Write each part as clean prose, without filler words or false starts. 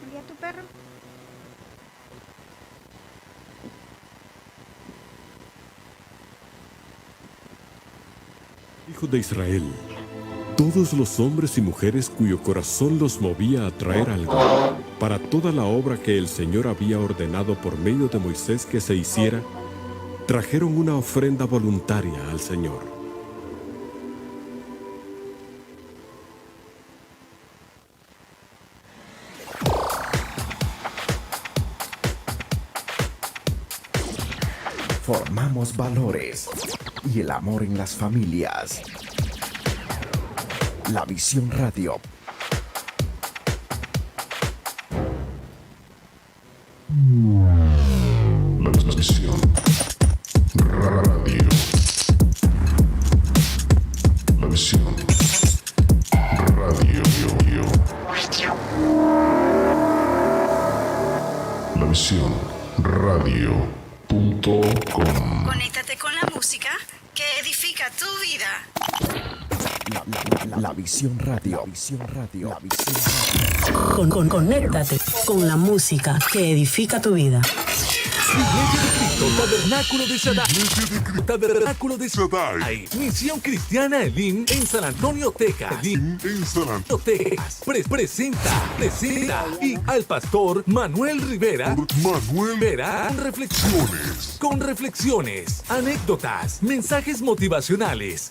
Envía tu perro. Hijo de Israel, todos los hombres y mujeres cuyo corazón los movía a traer algo para toda la obra que el Señor había ordenado por medio de Moisés que se hiciera, trajeron una ofrenda voluntaria al Señor. Formamos valores y el amor en las familias. La Visión Radio. La Visión Radio. La Visión Radio. La Visión Radio.com. Conéctate con la música que edifica tu vida. La Visión Radio. La Visión Radio. La Visión Radio. Conéctate con la música que edifica tu vida. Iglesia de Cristo, Tabernáculo de Shaddai. Tabernáculo de Shaddai. Misión Cristiana Elim en San Antonio, Texas. En San Antonio. Texas. Presenta y al pastor Manuel Rivera. Manuel Rivera con reflexiones, anécdotas, mensajes motivacionales,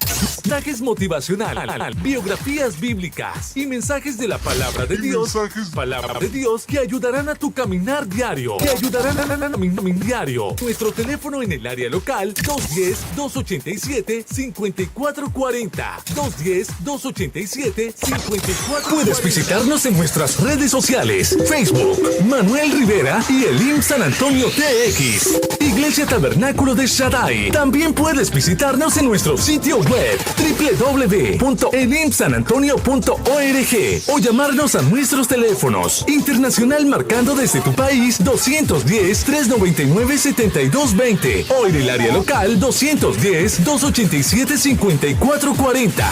biografías bíblicas y mensajes de la palabra de Dios. Palabra de Dios que ayudarán a tu caminar diario. Nuestro teléfono en el área local 210-287-5440. 210-287-5440. Puedes visitarnos en nuestras redes sociales: Facebook, Manuel Rivera y Elim San Antonio TX. Iglesia Tabernáculo de Shaddai. También puedes visitarnos en nuestro sitio web www.elimsanantonio.org o llamarnos a nuestros teléfonos: internacional marcando desde tu país 210-399-7220 o en el área local 210-287-5440.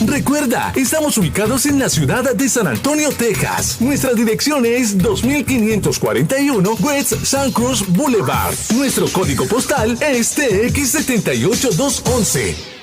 Recuerda, estamos ubicados en la ciudad de San Antonio, Texas. Nuestra dirección es 2541 West San Cruz Boulevard. Nuestro código postal es TX 78211.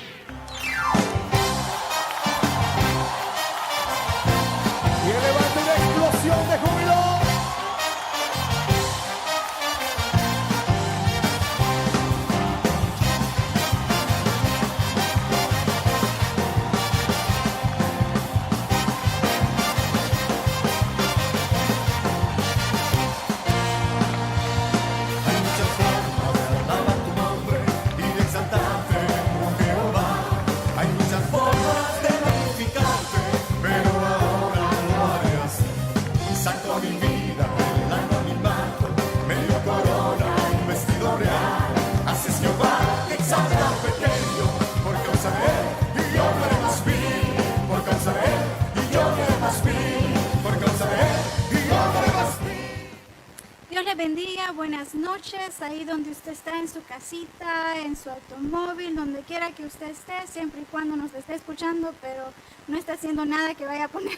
Bendiga, buenas noches, ahí donde usted está, en su casita, en su automóvil, donde quiera que usted esté, siempre y cuando nos esté escuchando, pero no está haciendo nada que vaya a poner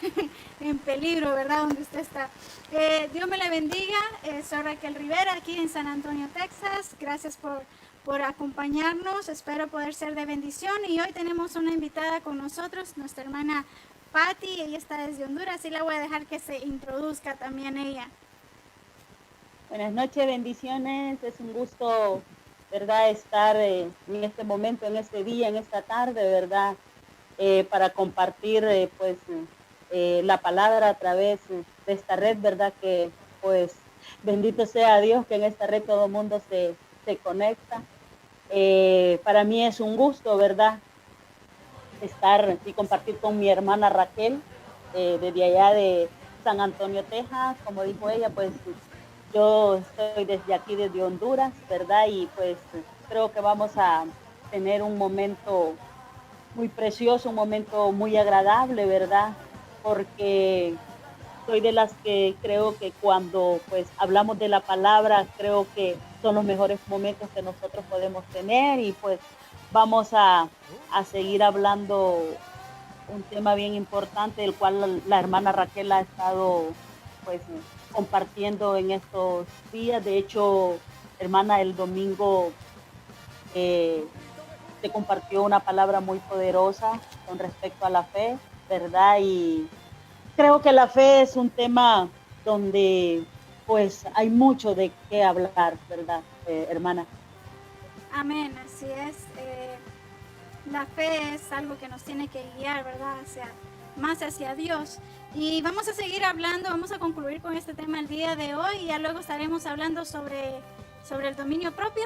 en peligro, ¿verdad? Donde usted está. Dios me la bendiga, soy Raquel Rivera, aquí en San Antonio, Texas. Gracias por acompañarnos, espero poder ser de bendición. Y hoy tenemos una invitada con nosotros, nuestra hermana Patti, ella está desde Honduras, y la voy a dejar que se introduzca también ella. Buenas noches, bendiciones. Es un gusto, ¿verdad?, estar en este momento, en este día, en esta tarde, ¿verdad?, para compartir, la palabra a través de esta red, ¿verdad?, que, pues, bendito sea Dios que en esta red todo el mundo se conecta. Para mí es un gusto, ¿verdad?, estar y compartir con mi hermana Raquel, desde allá de San Antonio, Texas. Como dijo ella, pues, yo estoy desde aquí, desde Honduras, ¿verdad? Y pues creo que vamos a tener un momento muy precioso, un momento muy agradable, ¿verdad? Porque soy de las que creo que cuando pues hablamos de la palabra, creo que son los mejores momentos que nosotros podemos tener. Y pues vamos a seguir hablando un tema bien importante, del cual la hermana Raquel ha estado pues compartiendo en estos días. De hecho, hermana, el domingo te compartió una palabra muy poderosa con respecto a la fe, ¿verdad? Y creo que la fe es un tema donde pues hay mucho de qué hablar, ¿verdad, hermana? Amén, así es. La fe es algo que nos tiene que guiar, ¿verdad? Más hacia Dios. Y vamos a seguir hablando, vamos a concluir con este tema el día de hoy y ya luego estaremos hablando sobre el dominio propio.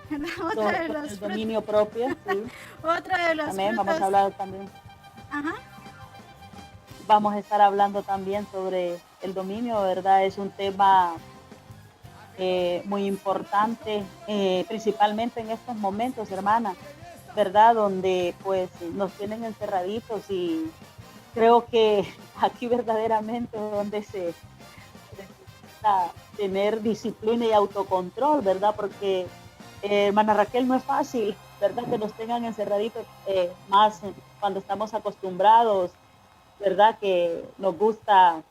El dominio propio, sí. Otro de los Amén, frutos. vamos a hablar también. Ajá. Vamos a estar hablando también sobre el dominio, ¿verdad? Es un tema muy importante, principalmente en estos momentos, hermana, ¿verdad? Donde pues nos tienen encerraditos y creo que aquí verdaderamente donde se necesita tener disciplina y autocontrol, ¿verdad? Porque, hermana Raquel, no es fácil, ¿verdad? Que nos tengan encerraditos, más cuando estamos acostumbrados, ¿verdad? Que nos gusta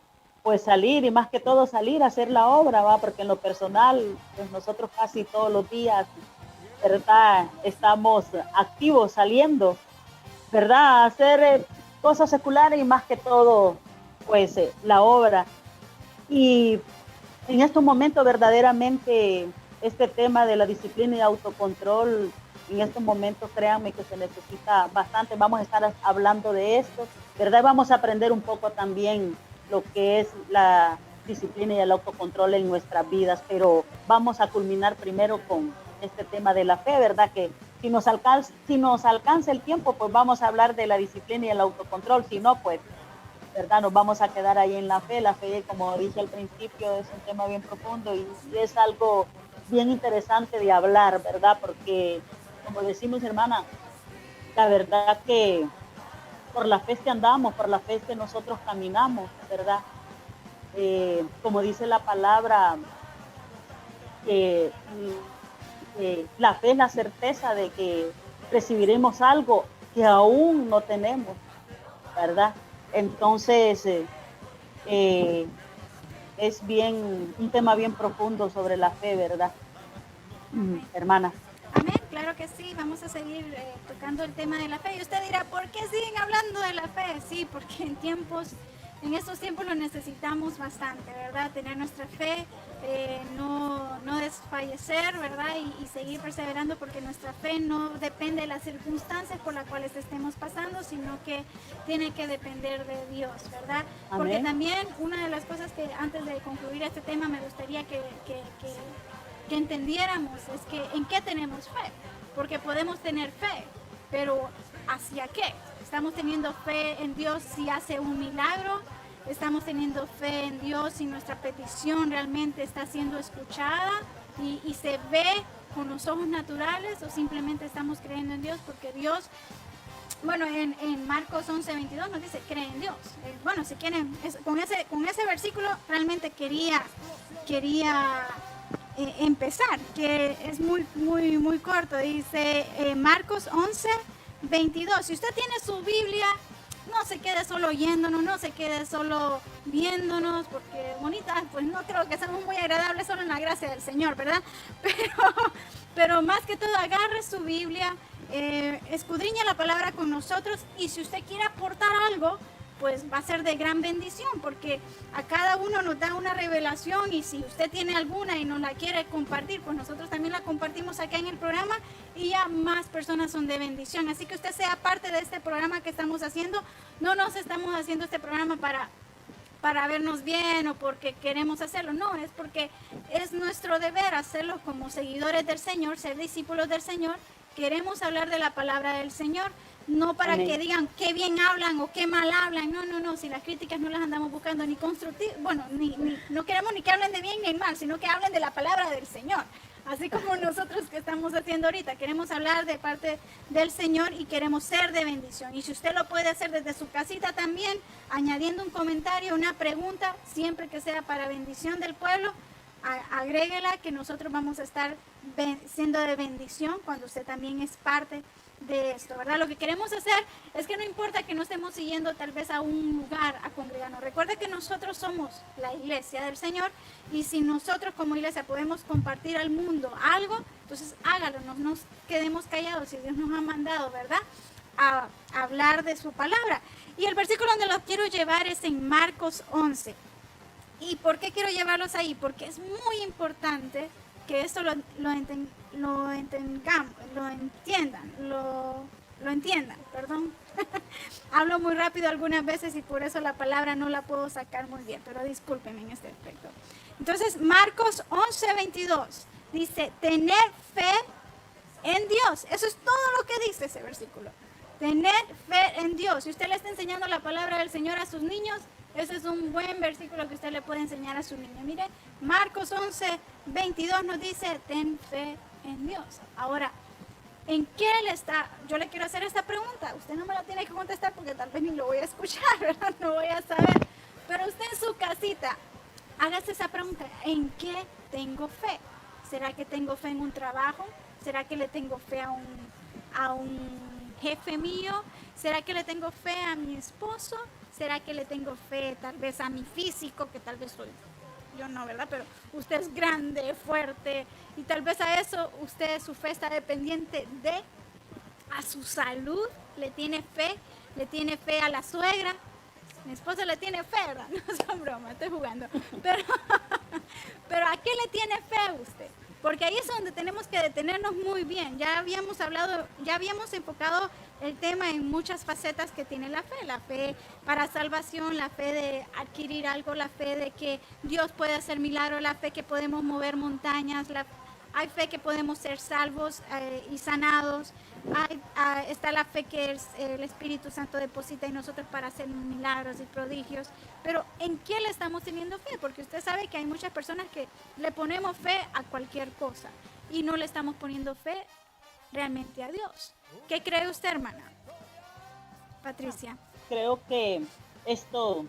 pues salir y más que todo salir a hacer la obra, ¿va? Porque en lo personal, pues nosotros casi todos los días, ¿verdad? Estamos activos saliendo, ¿verdad? A hacer cosas seculares y más que todo, pues la obra. Y en estos momentos verdaderamente este tema de la disciplina y autocontrol, en estos momentos créanme que se necesita bastante. Vamos a estar hablando de esto, ¿verdad? Vamos a aprender un poco también lo que es la disciplina y el autocontrol en nuestras vidas, pero vamos a culminar primero con este tema de la fe, ¿verdad? Que si nos alcanza el tiempo, pues vamos a hablar de la disciplina y el autocontrol, si no, pues, ¿verdad? Nos vamos a quedar ahí en la fe. La fe, como dije al principio, es un tema bien profundo y es algo bien interesante de hablar, ¿verdad? Porque, como decimos, hermana, la verdad que por la fe es que andamos, por la fe es que nosotros caminamos, ¿verdad? Como dice la palabra, la fe es la certeza de que recibiremos algo que aún no tenemos, ¿verdad? Entonces, es un tema bien profundo sobre la fe, ¿verdad? Hermana. Amén, claro que sí, vamos a seguir tocando el tema de la fe. Y usted dirá, ¿por qué siguen hablando de la fe? Sí, porque en estos tiempos lo necesitamos bastante, ¿verdad? Tener nuestra fe, no desfallecer, ¿verdad? Y seguir perseverando, porque nuestra fe no depende de las circunstancias por las cuales estemos pasando, sino que tiene que depender de Dios, ¿verdad? Amén. Porque también una de las cosas que antes de concluir este tema me gustaría que entendiéramos es que en qué tenemos fe, porque podemos tener fe, pero ¿hacia qué? Estamos teniendo fe en Dios si hace un milagro, estamos teniendo fe en Dios si nuestra petición realmente está siendo escuchada y se ve con los ojos naturales, o simplemente estamos creyendo en Dios porque Dios, bueno, en Marcos 11:22 nos dice, cree en Dios. Bueno, si quieren, con ese versículo realmente quería empezar, que es muy, muy, muy corto. Dice Marcos 11:22. Si usted tiene su Biblia, no se quede solo oyéndonos, no se quede solo viéndonos, porque bonitas, pues no creo que seamos muy agradables solo en la gracia del Señor, ¿verdad? Pero más que todo, agarre su Biblia, escudriña la palabra con nosotros, y si usted quiere aportar algo, pues va a ser de gran bendición, porque a cada uno nos da una revelación, y si usted tiene alguna y nos la quiere compartir, pues nosotros también la compartimos acá en el programa y ya más personas son de bendición. Así que usted sea parte de este programa que estamos haciendo. No nos estamos haciendo este programa para vernos bien o porque queremos hacerlo, no, es porque es nuestro deber hacerlo como seguidores del Señor, ser discípulos del Señor. Queremos hablar de la palabra del Señor, no para Amén. que digan qué bien hablan o qué mal hablan. No, si las críticas no las andamos buscando ni constructivas, bueno, no queremos ni que hablen de bien ni de mal, sino que hablen de la palabra del Señor. Así como nosotros que estamos haciendo ahorita, queremos hablar de parte del Señor y queremos ser de bendición. Y si usted lo puede hacer desde su casita también, añadiendo un comentario, una pregunta, siempre que sea para bendición del pueblo, agréguela, que nosotros vamos a estar siendo de bendición cuando usted también es parte de esto, ¿verdad? Lo que queremos hacer es que no importa que no estemos siguiendo tal vez a un lugar a congregarnos. Recuerda que nosotros somos la iglesia del Señor y si nosotros como iglesia podemos compartir al mundo algo, entonces hágalo, no nos quedemos callados si Dios nos ha mandado, ¿verdad? A hablar de su palabra. Y el versículo donde los quiero llevar es en Marcos 11. ¿Y por qué quiero llevarlos ahí? Porque es muy importante que esto lo entiendan, perdón. Hablo muy rápido algunas veces y por eso la palabra no la puedo sacar muy bien, pero discúlpenme en este aspecto. Entonces, Marcos 11:22 dice, tener fe en Dios. Eso es todo lo que dice ese versículo. Tener fe en Dios. Si usted le está enseñando la palabra del Señor a sus niños, ese es un buen versículo que usted le puede enseñar a su niño. Mire, Marcos 11:22 nos dice, ten fe en Dios. Ahora, ¿en qué él está? Yo le quiero hacer esta pregunta. Usted no me la tiene que contestar porque tal vez ni lo voy a escuchar, ¿verdad? No voy a saber. Pero usted en su casita, hágase esa pregunta. ¿En qué tengo fe? ¿Será que tengo fe en un trabajo? ¿Será que le tengo fe a un jefe mío? ¿Será que le tengo fe a mi esposo? ¿Será que le tengo fe tal vez a mi físico, que tal vez soy yo no, ¿verdad? Pero usted es grande, fuerte, y tal vez a eso su fe está dependiente de a su salud, le tiene fe a la suegra. Mi esposo le tiene fe, ¿verdad? No son bromas, estoy jugando. Pero ¿a qué le tiene fe a usted? Porque ahí es donde tenemos que detenernos muy bien. Ya habíamos enfocado el tema en muchas facetas que tiene la fe para salvación, la fe de adquirir algo, la fe de que Dios puede hacer milagros, la fe que podemos mover montañas, hay fe que podemos ser salvos y sanados. Está la fe que el Espíritu Santo deposita en nosotros para hacer milagros y prodigios. Pero ¿en qué le estamos teniendo fe? Porque usted sabe que hay muchas personas que le ponemos fe a cualquier cosa y no le estamos poniendo fe realmente a Dios. ¿Qué cree usted, hermana Patricia? Creo que esto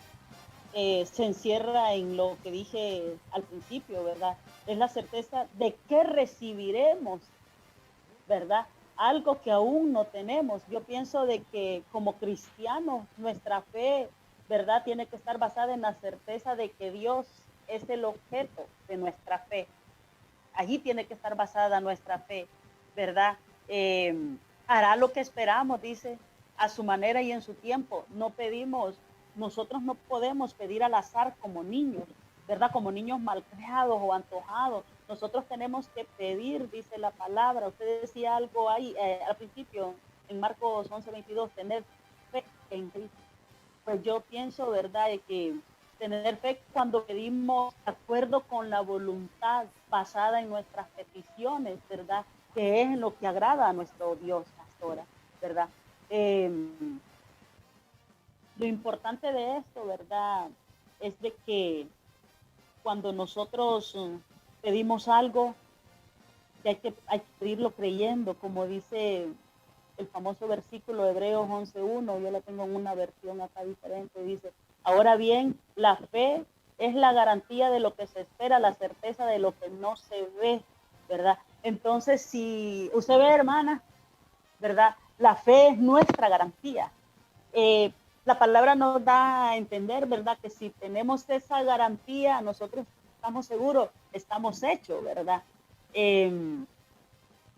se encierra en lo que dije al principio, ¿verdad? Es la certeza de que recibiremos, ¿verdad? Algo que aún no tenemos. Yo pienso de que como cristianos nuestra fe, ¿verdad? Tiene que estar basada en la certeza de que Dios es el objeto de nuestra fe. Allí tiene que estar basada nuestra fe, ¿verdad? Hará lo que esperamos, dice, a su manera y en su tiempo. Nosotros no podemos pedir al azar como niños, ¿verdad? Como niños malcriados o antojados. Nosotros tenemos que pedir, dice la palabra. Usted decía algo ahí al principio, en Marcos 11:22, tener fe en Cristo. Pues yo pienso, ¿verdad?, de que tener fe cuando pedimos de acuerdo con la voluntad basada en nuestras peticiones, ¿verdad?, que es en lo que agrada a nuestro Dios, pastora, ¿verdad? Lo importante de esto, ¿verdad?, es de que cuando nosotros pedimos algo, que hay que pedirlo creyendo, como dice el famoso versículo de Hebreos 11:1, yo lo tengo en una versión acá diferente, dice, ahora bien, la fe es la garantía de lo que se espera, la certeza de lo que no se ve, ¿verdad? Entonces, si usted ve, hermana, ¿verdad? La fe es nuestra garantía. La palabra nos da a entender, ¿verdad?, que si tenemos esa garantía, nosotros estamos seguros, estamos hechos, ¿verdad?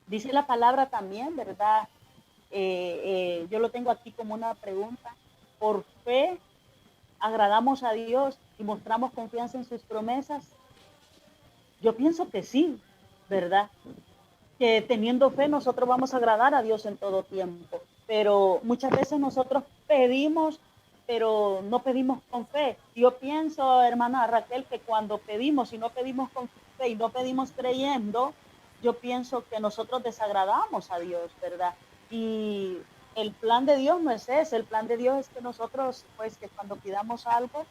Dice la palabra también, ¿verdad? Yo lo tengo aquí como una pregunta. ¿Por fe agradamos a Dios y mostramos confianza en sus promesas? Yo pienso que sí, ¿verdad? Que teniendo fe nosotros vamos a agradar a Dios en todo tiempo. Pero muchas veces nosotros pedimos, pero no pedimos con fe. Yo pienso, hermana Raquel, que cuando pedimos y no pedimos con fe y no pedimos creyendo, yo pienso que nosotros desagradamos a Dios, ¿verdad? Y el plan de Dios no es ese. El plan de Dios es que nosotros, pues, que cuando pidamos algo,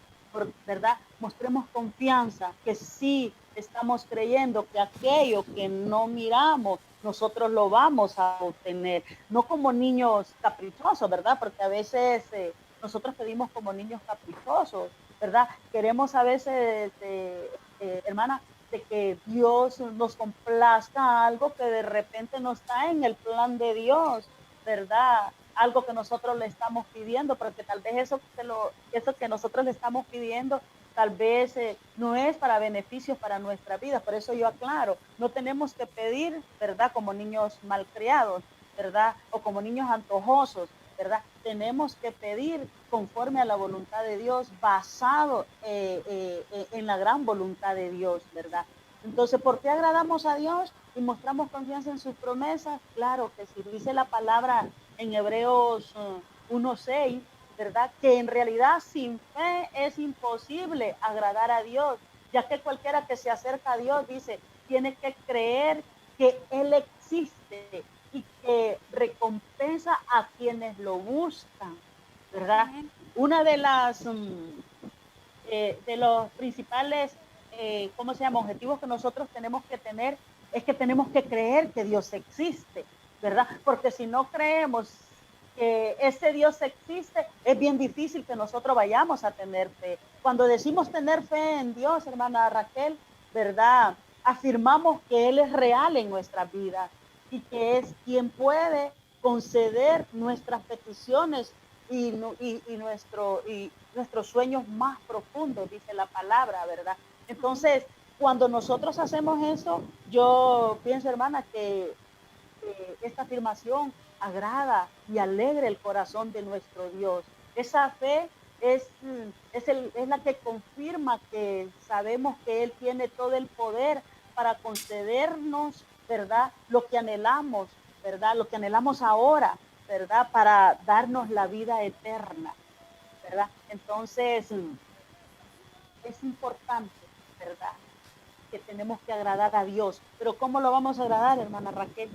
¿verdad?, mostremos confianza, que sí estamos creyendo que aquello que no miramos, nosotros lo vamos a obtener, no como niños caprichosos, ¿verdad? Porque a veces nosotros pedimos como niños caprichosos, ¿verdad? Queremos a veces, hermana, de que Dios nos complazca algo que de repente no está en el plan de Dios, ¿verdad? Algo que nosotros le estamos pidiendo, porque tal vez eso que nosotros le estamos pidiendo tal vez no es para beneficios para nuestra vida. Por eso yo aclaro, no tenemos que pedir, ¿verdad? Como niños malcriados, ¿verdad? O como niños antojosos, ¿verdad? Tenemos que pedir conforme a la voluntad de Dios, basado en la gran voluntad de Dios, ¿verdad? Entonces, ¿por qué agradamos a Dios y mostramos confianza en sus promesas? Claro que si dice la palabra en Hebreos 1:6, ¿verdad? Que en realidad sin fe es imposible agradar a Dios, ya que cualquiera que se acerca a Dios, dice, tiene que creer que Él existe y que recompensa a quienes lo buscan, ¿verdad? Una de los principales, ¿cómo se llama? Objetivos que nosotros tenemos que tener es que tenemos que creer que Dios existe, ¿verdad? Porque si no creemos que ese Dios existe, es bien difícil que nosotros vayamos a tener fe. Cuando decimos tener fe en Dios, hermana Raquel, ¿verdad? Afirmamos que Él es real en nuestra vida y que es quien puede conceder nuestras peticiones y nuestros sueños más profundos, dice la palabra, ¿verdad? Entonces, cuando nosotros hacemos eso, yo pienso, hermana, que esta afirmación agrada y alegra el corazón de nuestro Dios. Esa fe es la que confirma que sabemos que Él tiene todo el poder para concedernos, ¿verdad? Lo que anhelamos, ¿verdad? Lo que anhelamos ahora, ¿verdad? Para darnos la vida eterna, ¿verdad? Entonces, es importante, ¿verdad? Que tenemos que agradar a Dios. Pero ¿cómo lo vamos a agradar, hermana Raquel?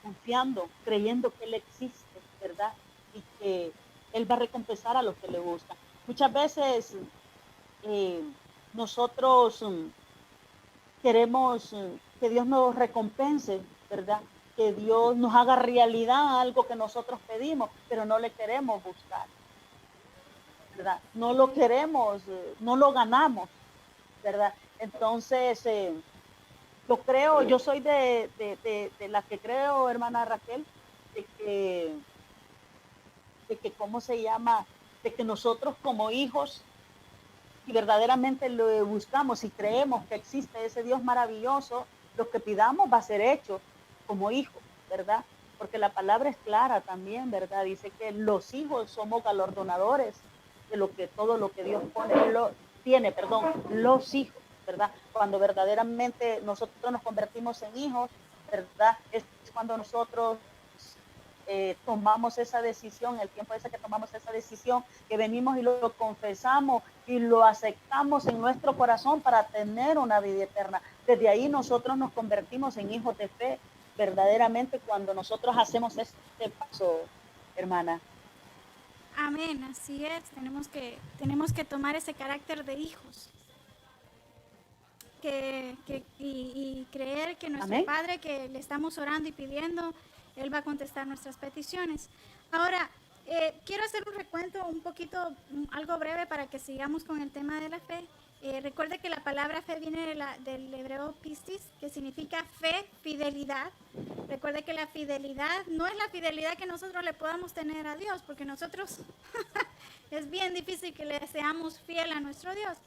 Confiando, creyendo que Él existe, ¿verdad? Y que Él va a recompensar a los que le buscan. Muchas veces nosotros queremos que Dios nos recompense, ¿verdad? Que Dios nos haga realidad algo que nosotros pedimos, pero no le queremos buscar, ¿verdad? No lo queremos, no lo ganamos, ¿verdad? Entonces, yo soy de la que creo, hermana Raquel, de que ¿cómo se llama? De que nosotros como hijos, y verdaderamente lo buscamos y creemos que existe ese Dios maravilloso, lo que pidamos va a ser hecho como hijos, ¿verdad? Porque la palabra es clara también, ¿verdad? Dice que los hijos somos galardonadores de todo lo que Dios tiene, los hijos, ¿verdad? Cuando verdaderamente nosotros nos convertimos en hijos, ¿verdad? Es cuando nosotros tomamos esa decisión, el tiempo ese que tomamos esa decisión, que venimos y lo confesamos y lo aceptamos en nuestro corazón para tener una vida eterna. Desde ahí nosotros nos convertimos en hijos de fe, verdaderamente cuando nosotros hacemos este paso, hermana. Amén, así es. Tenemos que tomar ese carácter de hijos. Y creer que nuestro Amén. Padre, que le estamos orando y pidiendo, Él va a contestar nuestras peticiones. Ahora, quiero hacer un recuento un poquito, algo breve para que sigamos con el tema de la fe. Recuerde que la palabra fe viene del hebreo pistis, que significa fe, fidelidad. Recuerde que la fidelidad no es la fidelidad que nosotros le podamos tener a Dios, porque nosotros es bien difícil que le seamos fiel a nuestro Dios.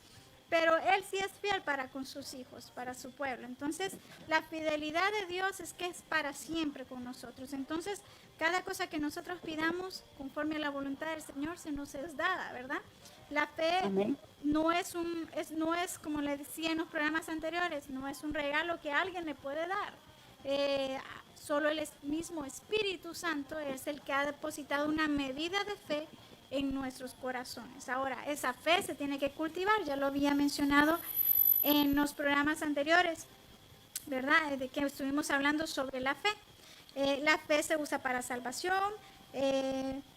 Pero Él sí es fiel para con sus hijos, para su pueblo. Entonces, la fidelidad de Dios es que es para siempre con nosotros. Entonces, cada cosa que nosotros pidamos conforme a la voluntad del Señor se nos es dada, ¿verdad? La fe Amén. no es como le decía en los programas anteriores, no es un regalo que alguien le puede dar. Solo el mismo Espíritu Santo es el que ha depositado una medida de fe en nuestros corazones. Ahora, esa fe se tiene que cultivar, ya lo había mencionado en los programas anteriores, ¿verdad? De que estuvimos hablando sobre la fe. La fe se usa para salvación,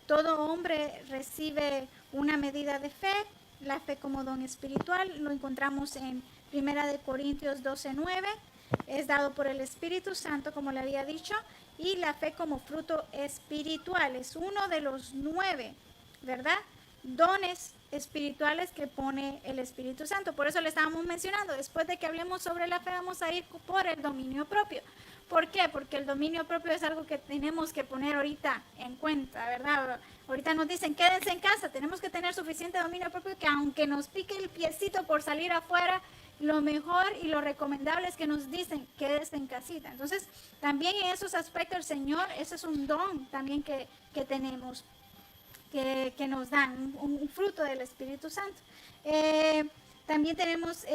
todo hombre recibe una medida de fe, la fe como don espiritual, lo encontramos en 1 Corintios 12:9, es dado por el Espíritu Santo, como le había dicho, y la fe como fruto espiritual, es uno de los 9, ¿verdad? dones espirituales que pone el Espíritu Santo. Por eso le estábamos mencionando, después de que hablemos sobre la fe, vamos a ir por el dominio propio. ¿Por qué? Porque el dominio propio es algo que tenemos que poner ahorita en cuenta, ¿verdad? Ahorita nos dicen, quédense en casa, tenemos que tener suficiente dominio propio, que aunque nos pique el piecito por salir afuera, lo mejor y lo recomendable es que nos dicen, quédese en casita. Entonces, también en esos aspectos, el Señor, ese es un don también que tenemos, que nos dan, un fruto del Espíritu Santo. También tenemos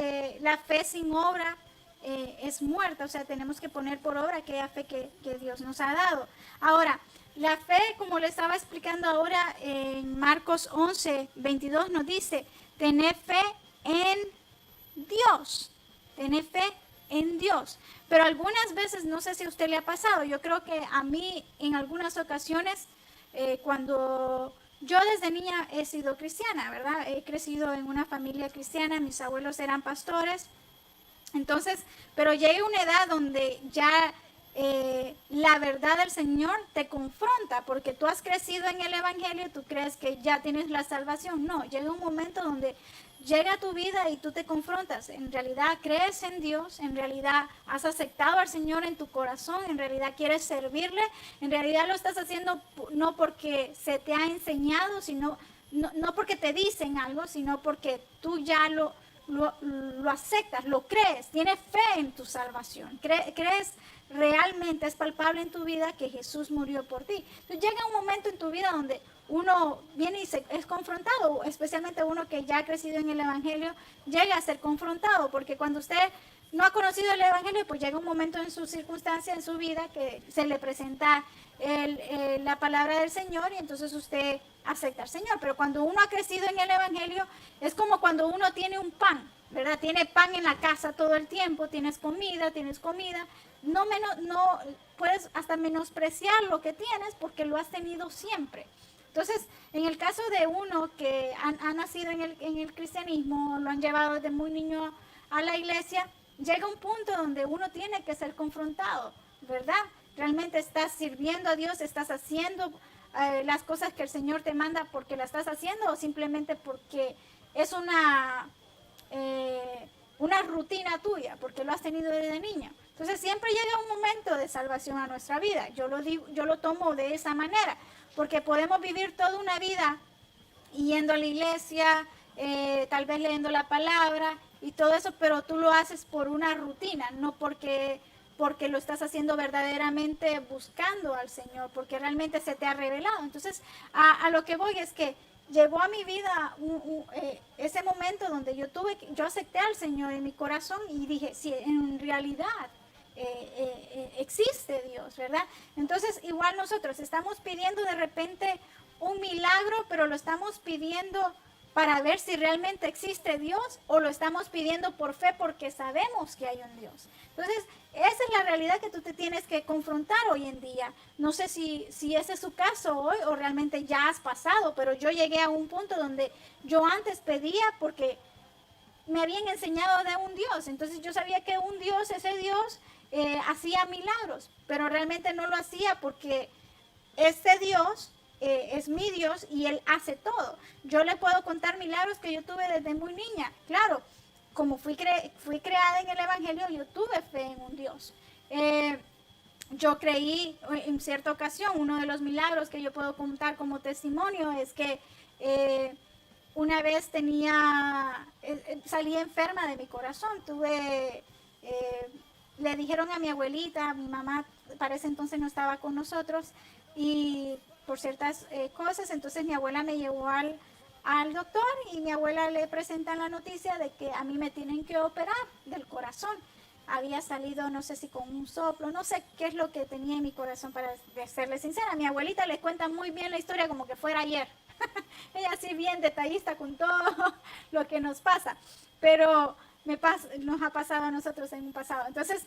la fe sin obra, es muerta, o sea, tenemos que poner por obra aquella fe que Dios nos ha dado. Ahora, la fe, como le estaba explicando ahora en Marcos 11:22, nos dice, tened fe en Dios, tened fe en Dios. Pero algunas veces, no sé si a usted le ha pasado, yo creo que a mí en algunas ocasiones, cuando yo desde niña he sido cristiana, ¿verdad? He crecido en una familia cristiana, mis abuelos eran pastores. Entonces, pero llega una edad donde ya la verdad del Señor te confronta, porque tú has crecido en el Evangelio y tú crees que ya tienes la salvación. No, llega un momento donde llega a tu vida y tú te confrontas. En realidad crees en Dios, en realidad has aceptado al Señor en tu corazón, en realidad quieres servirle, en realidad lo estás haciendo no porque se te ha enseñado, sino no porque te dicen algo, sino porque tú ya lo aceptas, lo crees, tienes fe en tu salvación, crees realmente, es palpable en tu vida que Jesús murió por ti. Entonces llega un momento en tu vida donde uno viene y es confrontado, especialmente uno que ya ha crecido en el Evangelio, llega a ser confrontado, porque cuando usted no ha conocido el Evangelio, pues llega un momento en su circunstancia, en su vida, que se le presenta la palabra del Señor y entonces usted acepta al Señor. Pero cuando uno ha crecido en el Evangelio, es como cuando uno tiene un pan, ¿verdad? Tiene pan en la casa todo el tiempo, tienes comida, no puedes hasta menospreciar lo que tienes porque lo has tenido siempre. Entonces, en el caso de uno que ha nacido en el cristianismo, lo han llevado desde muy niño a la iglesia, llega un punto donde uno tiene que ser confrontado, ¿verdad? ¿Realmente estás sirviendo a Dios? ¿Estás haciendo las cosas que el Señor te manda porque las estás haciendo o simplemente porque es una rutina tuya, porque lo has tenido desde niño? Entonces siempre llega un momento de salvación a nuestra vida. Yo lo tomo de esa manera, porque podemos vivir toda una vida yendo a la iglesia, tal vez leyendo la palabra y todo eso, pero tú lo haces por una rutina, no porque lo estás haciendo verdaderamente buscando al Señor, porque realmente se te ha revelado. Entonces, a lo que voy es que llegó a mi vida ese momento donde yo acepté al Señor en mi corazón y dije, sí, en realidad existe Dios, ¿verdad? Entonces, igual nosotros estamos pidiendo de repente un milagro, pero lo estamos pidiendo para ver si realmente existe Dios o lo estamos pidiendo por fe porque sabemos que hay un Dios. Entonces, esa es la realidad que tú te tienes que confrontar hoy en día. No sé si ese es su caso hoy o realmente ya has pasado, pero yo llegué a un punto donde yo antes pedía porque me habían enseñado de un Dios. Entonces yo sabía que un Dios, ese Dios, hacía milagros, pero realmente no lo hacía porque este Dios es mi Dios y Él hace todo. Yo le puedo contar milagros que yo tuve desde muy niña. Claro, como fui creada en el Evangelio, yo tuve fe en un Dios. Yo creí en cierta ocasión, uno de los milagros que yo puedo contar como testimonio es que una vez salí enferma de mi corazón. Le dijeron a mi abuelita, mi mamá para ese entonces no estaba con nosotros y por ciertas cosas, entonces mi abuela me llevó al doctor y mi abuela le presenta la noticia de que a mí me tienen que operar del corazón. Había salido, no sé si con un soplo, no sé qué es lo que tenía en mi corazón, para serle sincera. Mi abuelita le cuenta muy bien la historia como que fuera ayer. Ella sí bien detallista con todo lo que nos pasa, pero nos ha pasado a nosotros en un pasado. Entonces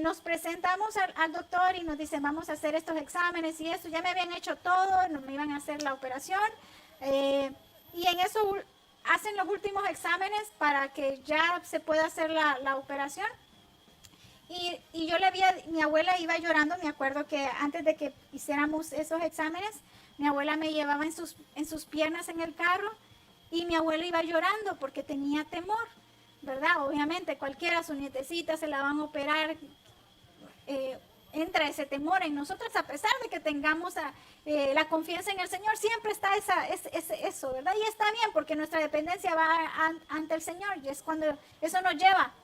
nos presentamos al doctor y nos dicen, vamos a hacer estos exámenes y eso. Ya me habían hecho todo, me iban a hacer la operación y en eso hacen los últimos exámenes para que ya se pueda hacer la operación. Y yo mi abuela iba llorando. Me acuerdo que antes de que hiciéramos esos exámenes, mi abuela me llevaba en sus piernas en el carro y mi abuela iba llorando porque tenía temor, ¿verdad? Obviamente cualquiera, su nietecita se la van a operar, entra ese temor en nosotros, a pesar de que tengamos la confianza en el Señor, siempre está eso, ¿verdad? Y está bien, porque nuestra dependencia va ante el Señor, y es cuando eso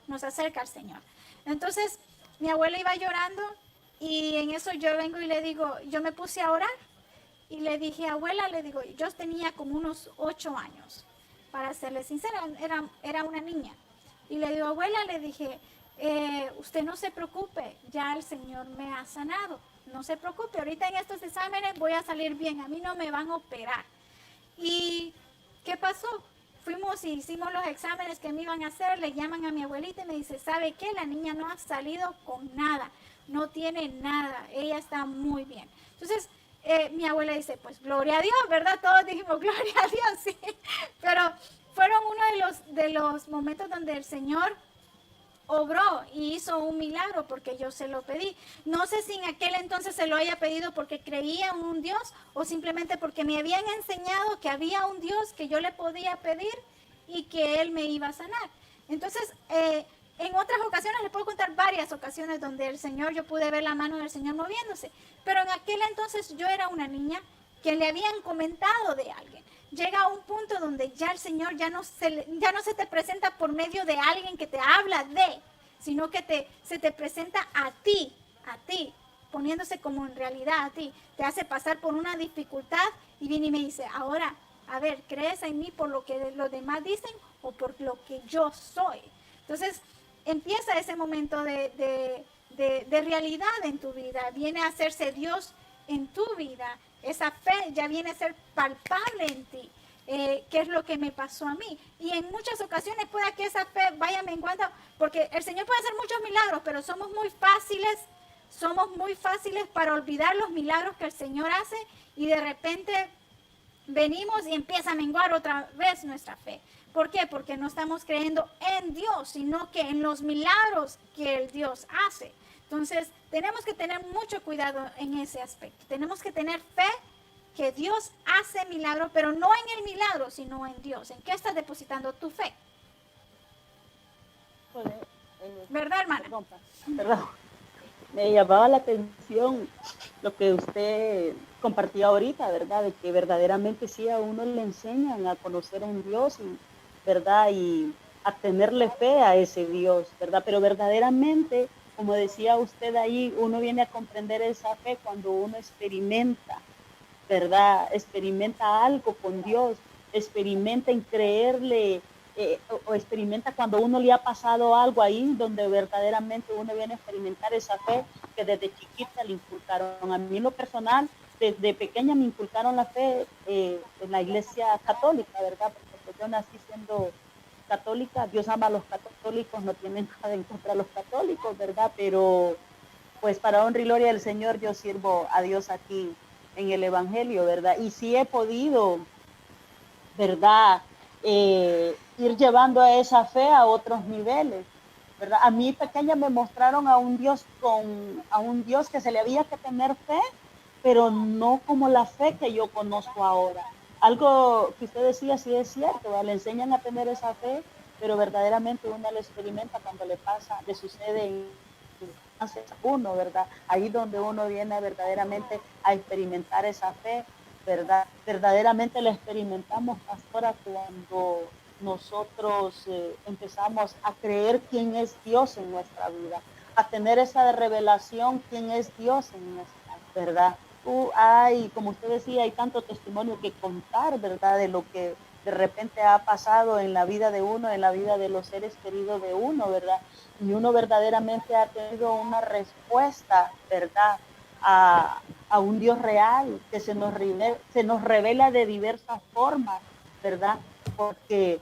nos acerca al Señor. Entonces, mi abuela iba llorando, y en eso yo vengo y le digo, yo me puse a orar, y le dije, abuela, le digo, yo tenía como unos 8 años, para serle sincera, era una niña. Y le digo, abuela, le dije, usted no se preocupe, ya el Señor me ha sanado, no se preocupe, ahorita en estos exámenes voy a salir bien, a mí no me van a operar. ¿Y qué pasó? Fuimos y hicimos los exámenes que me iban a hacer, le llaman a mi abuelita y me dice, ¿sabe qué? La niña no ha salido con nada, no tiene nada, ella está muy bien. Entonces, mi abuela dice, pues gloria a Dios, ¿verdad? Todos dijimos, gloria a Dios, sí. Pero fueron uno de los momentos donde el Señor obró y hizo un milagro porque yo se lo pedí. No sé si en aquel entonces se lo haya pedido porque creía en un Dios o simplemente porque me habían enseñado que había un Dios que yo le podía pedir y que Él me iba a sanar. Entonces, en otras ocasiones, les puedo contar varias ocasiones donde el Señor, yo pude ver la mano del Señor moviéndose, pero en aquel entonces yo era una niña que le habían comentado de alguien. Llega a un punto donde ya el Señor ya no se te presenta por medio de alguien que te habla sino que se te presenta a ti, poniéndose como en realidad a ti. Te hace pasar por una dificultad y viene y me dice, ahora, a ver, ¿crees en mí por lo que los demás dicen o por lo que yo soy? Entonces, empieza ese momento de realidad en tu vida. Viene a hacerse Dios en tu vida. Esa fe ya viene a ser palpable en ti, que es lo que me pasó a mí. Y en muchas ocasiones puede que esa fe vaya menguando, porque el Señor puede hacer muchos milagros, pero somos muy fáciles para olvidar los milagros que el Señor hace, y de repente venimos y empieza a menguar otra vez nuestra fe. ¿Por qué? Porque no estamos creyendo en Dios, sino que en los milagros que el Dios hace. Entonces, tenemos que tener mucho cuidado en ese aspecto. Tenemos que tener fe que Dios hace milagros, pero no en el milagro, sino en Dios. ¿En qué estás depositando tu fe? ¿Verdad, hermana? Perdón. Me llamaba la atención lo que usted compartía ahorita, ¿verdad? De que verdaderamente sí a uno le enseñan a conocer a un Dios, ¿verdad? Y a tenerle fe a ese Dios, ¿verdad? Pero verdaderamente, como decía usted ahí, uno viene a comprender esa fe cuando uno experimenta, ¿verdad? Experimenta algo con Dios, experimenta en creerle, o experimenta cuando uno le ha pasado algo ahí, donde verdaderamente uno viene a experimentar esa fe que desde chiquita le inculcaron. A mí en lo personal, desde pequeña me inculcaron la fe en la iglesia católica, ¿verdad? Porque yo nací siendo católica. Dios ama a los católicos, no tienen nada en contra de los católicos, ¿verdad? Pero pues para honra y gloria del Señor yo sirvo a Dios aquí en el Evangelio, ¿verdad? Y sí he podido, ¿verdad? Ir llevando a esa fe a otros niveles, ¿verdad? A mí pequeña me mostraron a un Dios que se le había que tener fe, pero no como la fe que yo conozco ahora. Algo que usted decía sí es cierto, ¿verdad? Le enseñan a tener esa fe, pero verdaderamente uno lo experimenta cuando le sucede en uno, ¿verdad? Ahí donde uno viene verdaderamente a experimentar esa fe, ¿verdad? Verdaderamente la experimentamos, pastora, cuando nosotros empezamos a creer quién es Dios en nuestra vida, a tener esa revelación quién es Dios en nuestra vida, ¿verdad? Como usted decía, hay tanto testimonio que contar, ¿verdad? De lo que de repente ha pasado en la vida de uno, en la vida de los seres queridos de uno, ¿verdad? Y uno verdaderamente ha tenido una respuesta, ¿verdad? A un Dios real que se nos revela de diversas formas, ¿verdad? Porque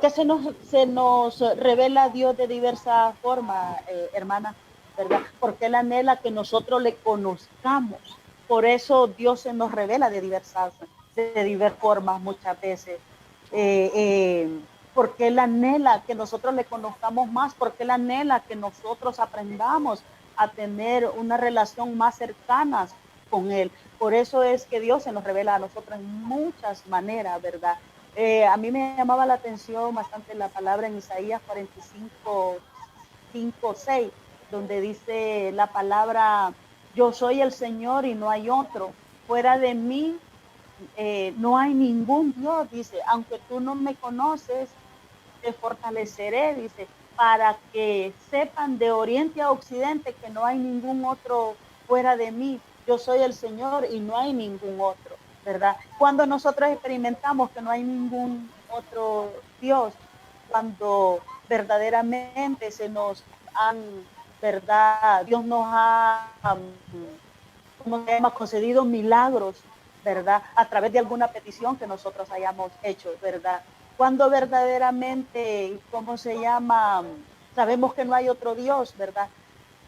se nos revela Dios de diversas formas, hermana, ¿verdad? Porque Él anhela que nosotros le conozcamos. Por eso Dios se nos revela de diversas formas muchas veces. porque Él anhela que nosotros le conozcamos más, porque Él anhela que nosotros aprendamos a tener una relación más cercana con Él. Por eso es que Dios se nos revela a nosotros en muchas maneras, ¿verdad? A mí me llamaba la atención bastante la palabra en Isaías 45, 5, 6, donde dice la palabra: yo soy el Señor y no hay otro. Fuera de mí no hay ningún Dios, dice. Aunque tú no me conoces, te fortaleceré, dice, para que sepan de oriente a occidente que no hay ningún otro fuera de mí. Yo soy el Señor y no hay ningún otro, ¿verdad? Cuando nosotros experimentamos que no hay ningún otro Dios, cuando verdaderamente se nos han, ¿verdad? Dios nos ha, ¿cómo se llama?, concedido milagros, ¿verdad? A través de alguna petición que nosotros hayamos hecho, ¿verdad? Cuando verdaderamente, ¿cómo se llama?, sabemos que no hay otro Dios, ¿verdad?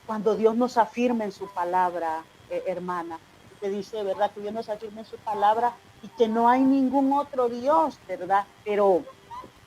Cuando Dios nos afirma en su palabra, hermana, que dice, ¿verdad?, que Dios nos afirma en su palabra y que no hay ningún otro Dios, ¿verdad? Pero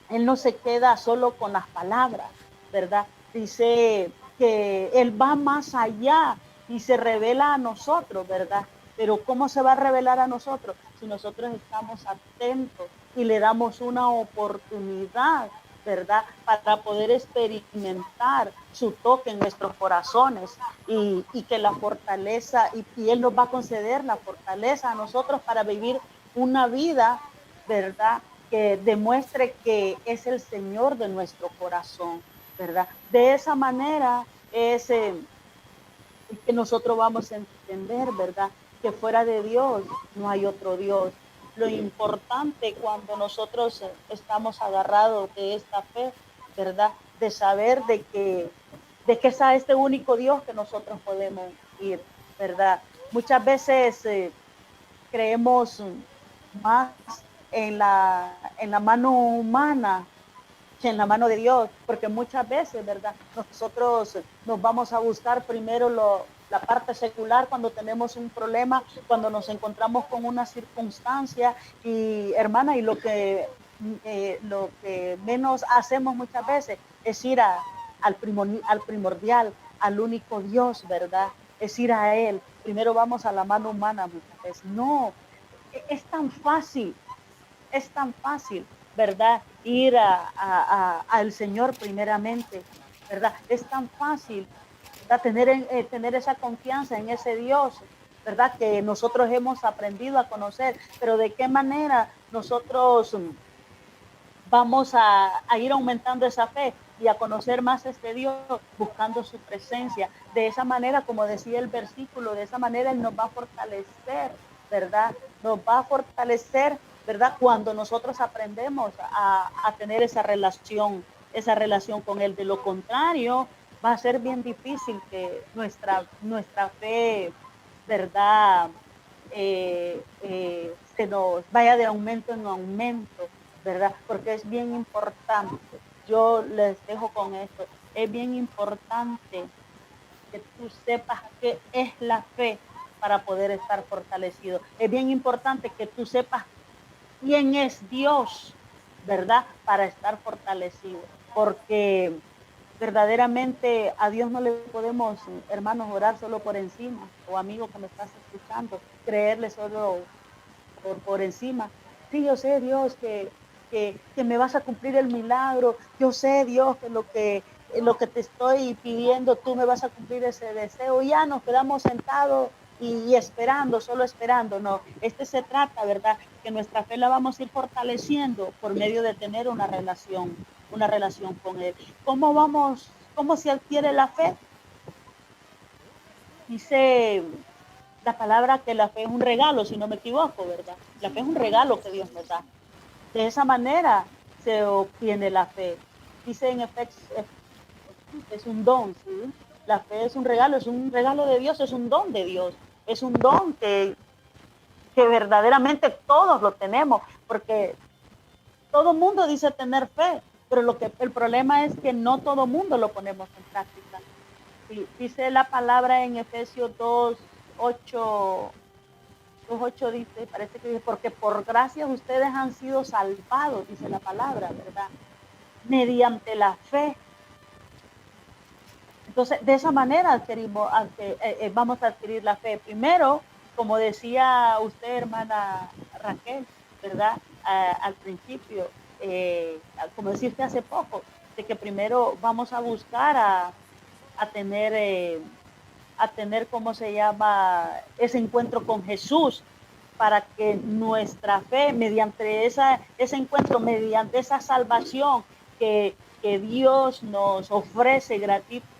Él no se queda solo con las palabras, ¿verdad? Dice que Él va más allá y se revela a nosotros, ¿verdad? Pero ¿cómo se va a revelar a nosotros? Si nosotros estamos atentos y le damos una oportunidad, ¿verdad?, para poder experimentar su toque en nuestros corazones y que la fortaleza, y Él nos va a conceder la fortaleza a nosotros para vivir una vida, ¿verdad?, que demuestre que es el Señor de nuestro corazón, ¿verdad? De esa manera es que nosotros vamos a entender, ¿verdad?, que fuera de Dios no hay otro Dios. Lo importante cuando nosotros estamos agarrados de esta fe, ¿verdad?, de saber de que es a este único Dios que nosotros podemos ir, ¿verdad? Muchas veces creemos más en la mano humana que en la mano de Dios, porque muchas veces, ¿verdad?, nosotros nos vamos a buscar primero la parte secular cuando tenemos un problema, cuando nos encontramos con una circunstancia, y hermana, y lo que menos hacemos muchas veces es ir al primordial, al único Dios, ¿verdad? Es ir a Él. Primero vamos a la mano humana muchas veces. No, es tan fácil, ¿verdad?, ir al Señor primeramente, ¿verdad? Es tan fácil, ¿verdad?, tener esa confianza en ese Dios, ¿verdad?, que nosotros hemos aprendido a conocer. Pero ¿de qué manera nosotros vamos a ir aumentando esa fe y a conocer más este Dios? Buscando su presencia. De esa manera, como decía el versículo, de esa manera Él nos va a fortalecer, ¿verdad? Nos va a fortalecer, ¿verdad?, cuando nosotros aprendemos a tener esa relación con Él. De lo contrario, va a ser bien difícil que nuestra fe, ¿verdad?, se nos vaya de aumento en aumento, ¿verdad? Porque es bien importante, yo les dejo con esto, es bien importante que tú sepas qué es la fe para poder estar fortalecido. Es bien importante que tú sepas quién es Dios, ¿verdad?, para estar fortalecido. Porque verdaderamente a Dios no le podemos, hermanos, orar solo por encima, o amigo que me estás escuchando, creerle solo por encima. Sí, yo sé, Dios, que me vas a cumplir el milagro. Yo sé, Dios, que lo que te estoy pidiendo, tú me vas a cumplir ese deseo. Ya nos quedamos sentados y esperando, solo esperando. No, se trata, ¿verdad?, que nuestra fe la vamos a ir fortaleciendo por medio de tener una relación con Él. ¿Cómo se adquiere la fe? Dice la palabra que la fe es un regalo, si no me equivoco, ¿verdad? La fe es un regalo que Dios nos da. De esa manera se obtiene la fe. Dice en Efesios, es un don, ¿sí? La fe es un regalo de Dios, es un don de Dios. Es un don que verdaderamente todos lo tenemos, porque todo el mundo dice tener fe, pero el problema es que no todo el mundo lo ponemos en práctica. Sí, dice la palabra en Efesios 2:8, dice, parece que dice, porque por gracia ustedes han sido salvados, dice la palabra, ¿verdad? mediante la fe. Entonces, de esa manera vamos a adquirir la fe. Primero, como decía usted, hermana Raquel, ¿verdad? Al principio, como decía usted hace poco, de que primero vamos a buscar a tener, ¿cómo se llama?, ese encuentro con Jesús, para que nuestra fe, mediante ese encuentro, mediante esa salvación que Dios nos ofrece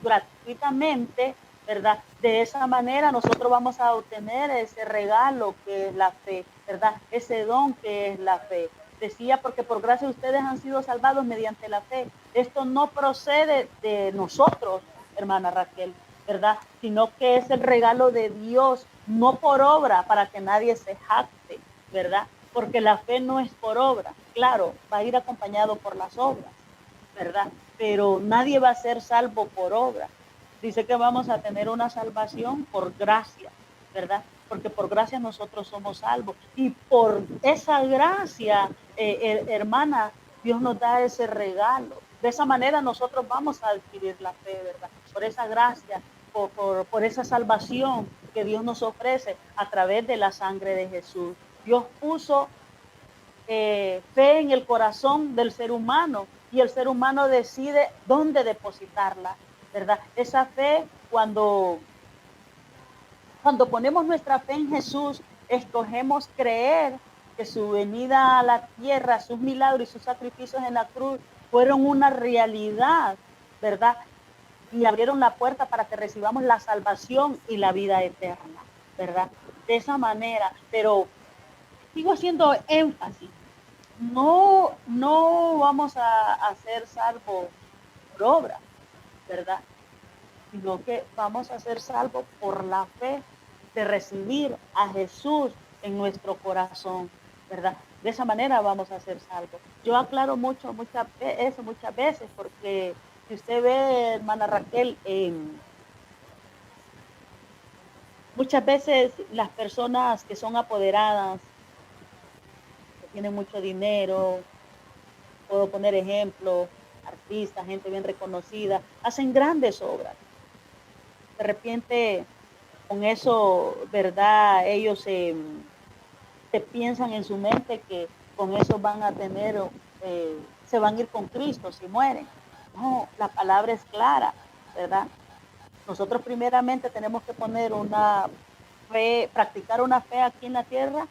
gratuitamente, ¿verdad? De esa manera nosotros vamos a obtener ese regalo que es la fe, ¿verdad? Ese don que es la fe. Decía, porque por gracia ustedes han sido salvados mediante la fe. Esto no procede de nosotros, hermana Raquel, ¿verdad? Sino que es el regalo de Dios, no por obra, para que nadie se jacte, ¿verdad? Porque la fe no es por obra. Claro, va a ir acompañado por las obras, ¿verdad? Pero nadie va a ser salvo por obra. Dice que vamos a tener una salvación por gracia, ¿verdad? Porque por gracia nosotros somos salvos. Y por esa gracia, hermana, Dios nos da ese regalo. De esa manera nosotros vamos a adquirir la fe, ¿verdad? Por esa gracia, por esa salvación que Dios nos ofrece a través de la sangre de Jesús. Dios puso fe en el corazón del ser humano y el ser humano decide dónde depositarla, ¿verdad? Esa fe, cuando ponemos nuestra fe en Jesús, escogemos creer que su venida a la tierra, sus milagros y sus sacrificios en la cruz fueron una realidad, ¿verdad? Y abrieron la puerta para que recibamos la salvación y la vida eterna, ¿verdad? De esa manera, pero sigo haciendo énfasis. No vamos a ser salvos por obra, ¿verdad? Sino que vamos a ser salvos por la fe de recibir a Jesús en nuestro corazón, ¿verdad? De esa manera vamos a ser salvos. Yo aclaro muchas veces, porque si usted ve, hermana Raquel, muchas veces las personas que son apoderadas, que tienen mucho dinero, puedo poner ejemplos, artistas, gente bien reconocida, hacen grandes obras. De repente, con eso, ¿verdad? Ellos se piensan en su mente que con eso van a tener, se van a ir con Cristo si mueren. No, la palabra es clara, ¿verdad? Nosotros primeramente tenemos que poner una fe, practicar una fe aquí en la tierra,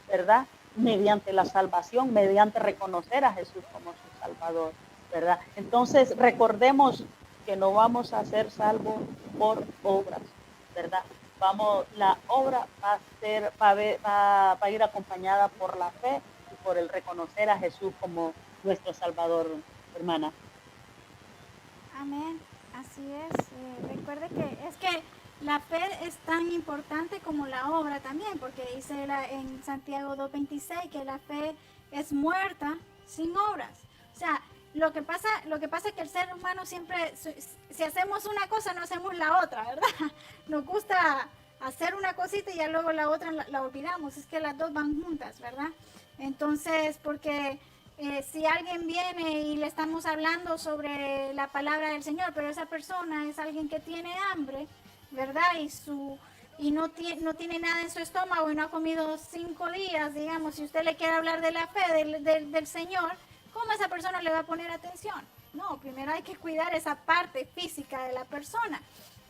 ¿verdad? Mediante la salvación, mediante reconocer a Jesús como su Salvador, ¿verdad? Entonces recordemos que no vamos a ser salvos por obras, ¿verdad? La obra va a ir acompañada por la fe y por el reconocer a Jesús como nuestro Salvador, hermana. Amén, así es. Recuerde que la fe es tan importante como la obra también, porque dice en Santiago 2:26 que la fe es muerta sin obras. O sea, lo que pasa es que el ser humano siempre, si hacemos una cosa, no hacemos la otra, ¿verdad? Nos gusta hacer una cosita y ya luego la otra la olvidamos. Es que las dos van juntas, ¿verdad? Entonces, porque si alguien viene y le estamos hablando sobre la palabra del Señor, pero esa persona es alguien que tiene hambre, ¿verdad? Y no tiene nada en su estómago y no ha comido 5 días, digamos, si usted le quiere hablar de la fe del Señor, ¿cómo esa persona le va a poner atención? No, primero hay que cuidar esa parte física de la persona,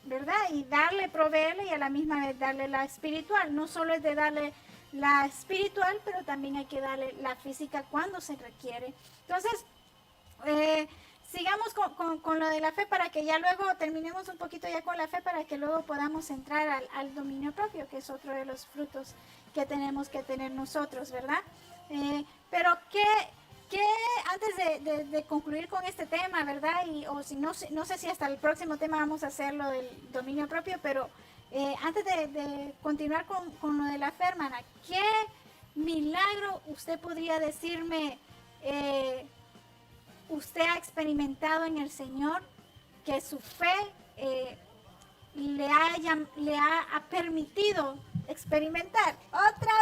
¿verdad? Y proveerle y a la misma vez darle la espiritual. No solo es de darle la espiritual, pero también hay que darle la física cuando se requiere. Entonces, sigamos con lo de la fe para que ya luego terminemos un poquito ya con la fe, para que luego podamos entrar al dominio propio, que es otro de los frutos que tenemos que tener nosotros, ¿verdad? Pero antes de concluir con este tema, ¿verdad? O si no sé si hasta el próximo tema vamos a hacer lo del dominio propio, pero antes de continuar con lo de la fe, hermana, ¿qué milagro usted podría decirme usted ha experimentado en el Señor, que su fe le ha permitido experimentar. ¡Otra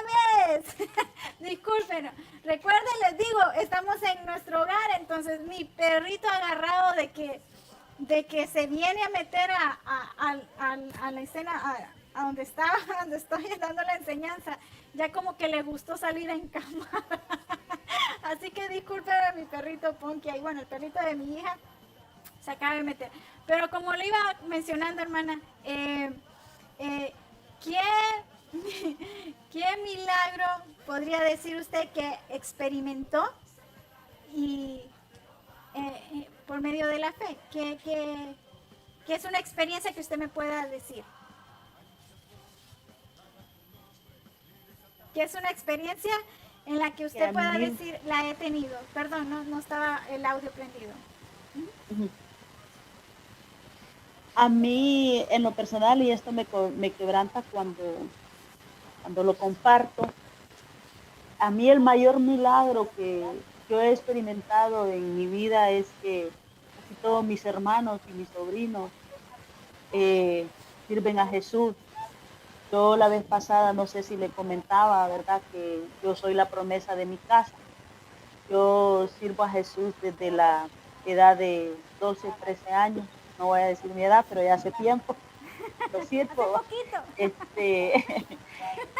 vez! Disculpen. Recuerden, les digo, estamos en nuestro hogar, entonces mi perrito agarrado de que se viene a meter a la escena, a donde está, donde estoy dando la enseñanza, ya como que le gustó salir en cámara. Así que disculpen a mi perrito Punky, y bueno, el perrito de mi hija se acaba de meter. Pero como le iba mencionando, hermana, ¿qué milagro podría decir usted que experimentó y por medio de la fe? ¿Qué es una experiencia que usted me pueda decir? ¿Qué es una experiencia en la que usted pueda decir, la he tenido? Perdón, no estaba el audio prendido. A mí, en lo personal, y esto me quebranta cuando lo comparto, a mí el mayor milagro que yo he experimentado en mi vida es que casi todos mis hermanos y mis sobrinos sirven a Jesús. Yo la vez pasada, no sé si le comentaba, ¿verdad?, que yo soy la promesa de mi casa. Yo sirvo a Jesús desde la edad de 12, 13 años. No voy a decir mi edad, pero ya hace tiempo. Lo sirvo.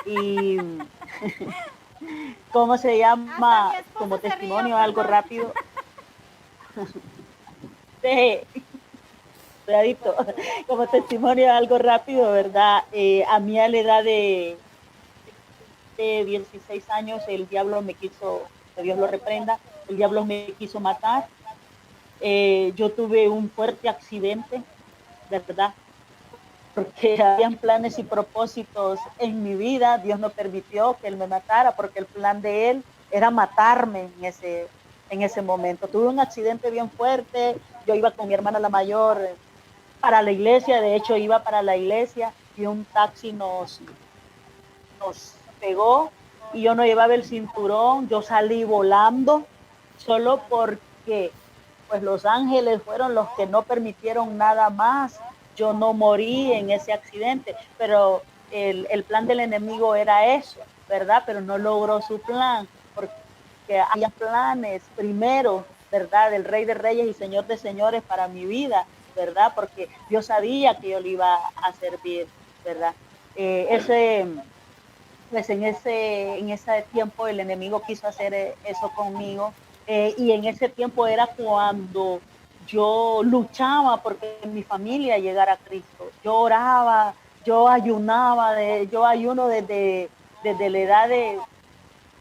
Y ¿cómo se llama? Como testimonio, algo rápido. Sí. Adicto. Como testimonio algo rápido, ¿verdad? A mí a la edad de 16 años el diablo me quiso, que Dios lo reprenda, el diablo me quiso matar. Yo tuve un fuerte accidente, ¿verdad? Porque habían planes y propósitos en mi vida. Dios no permitió que él me matara porque el plan de él era matarme en ese momento. Tuve un accidente bien fuerte. Yo iba con mi hermana la mayor para la iglesia, de hecho iba para la iglesia y un taxi nos pegó y yo no llevaba el cinturón. Yo salí volando solo porque pues los ángeles fueron los que no permitieron nada más. Yo no morí en ese accidente, pero el plan del enemigo era eso, ¿verdad? Pero no logró su plan, porque había planes primero, ¿verdad?, del Rey de Reyes y Señor de Señores para mi vida, ¿verdad? Porque yo sabía que yo le iba a servir, ¿verdad? Pues en ese tiempo el enemigo quiso hacer eso conmigo, y en ese tiempo era cuando yo luchaba porque mi familia llegara a Cristo. Yo oraba, yo ayunaba, yo ayuno desde la edad de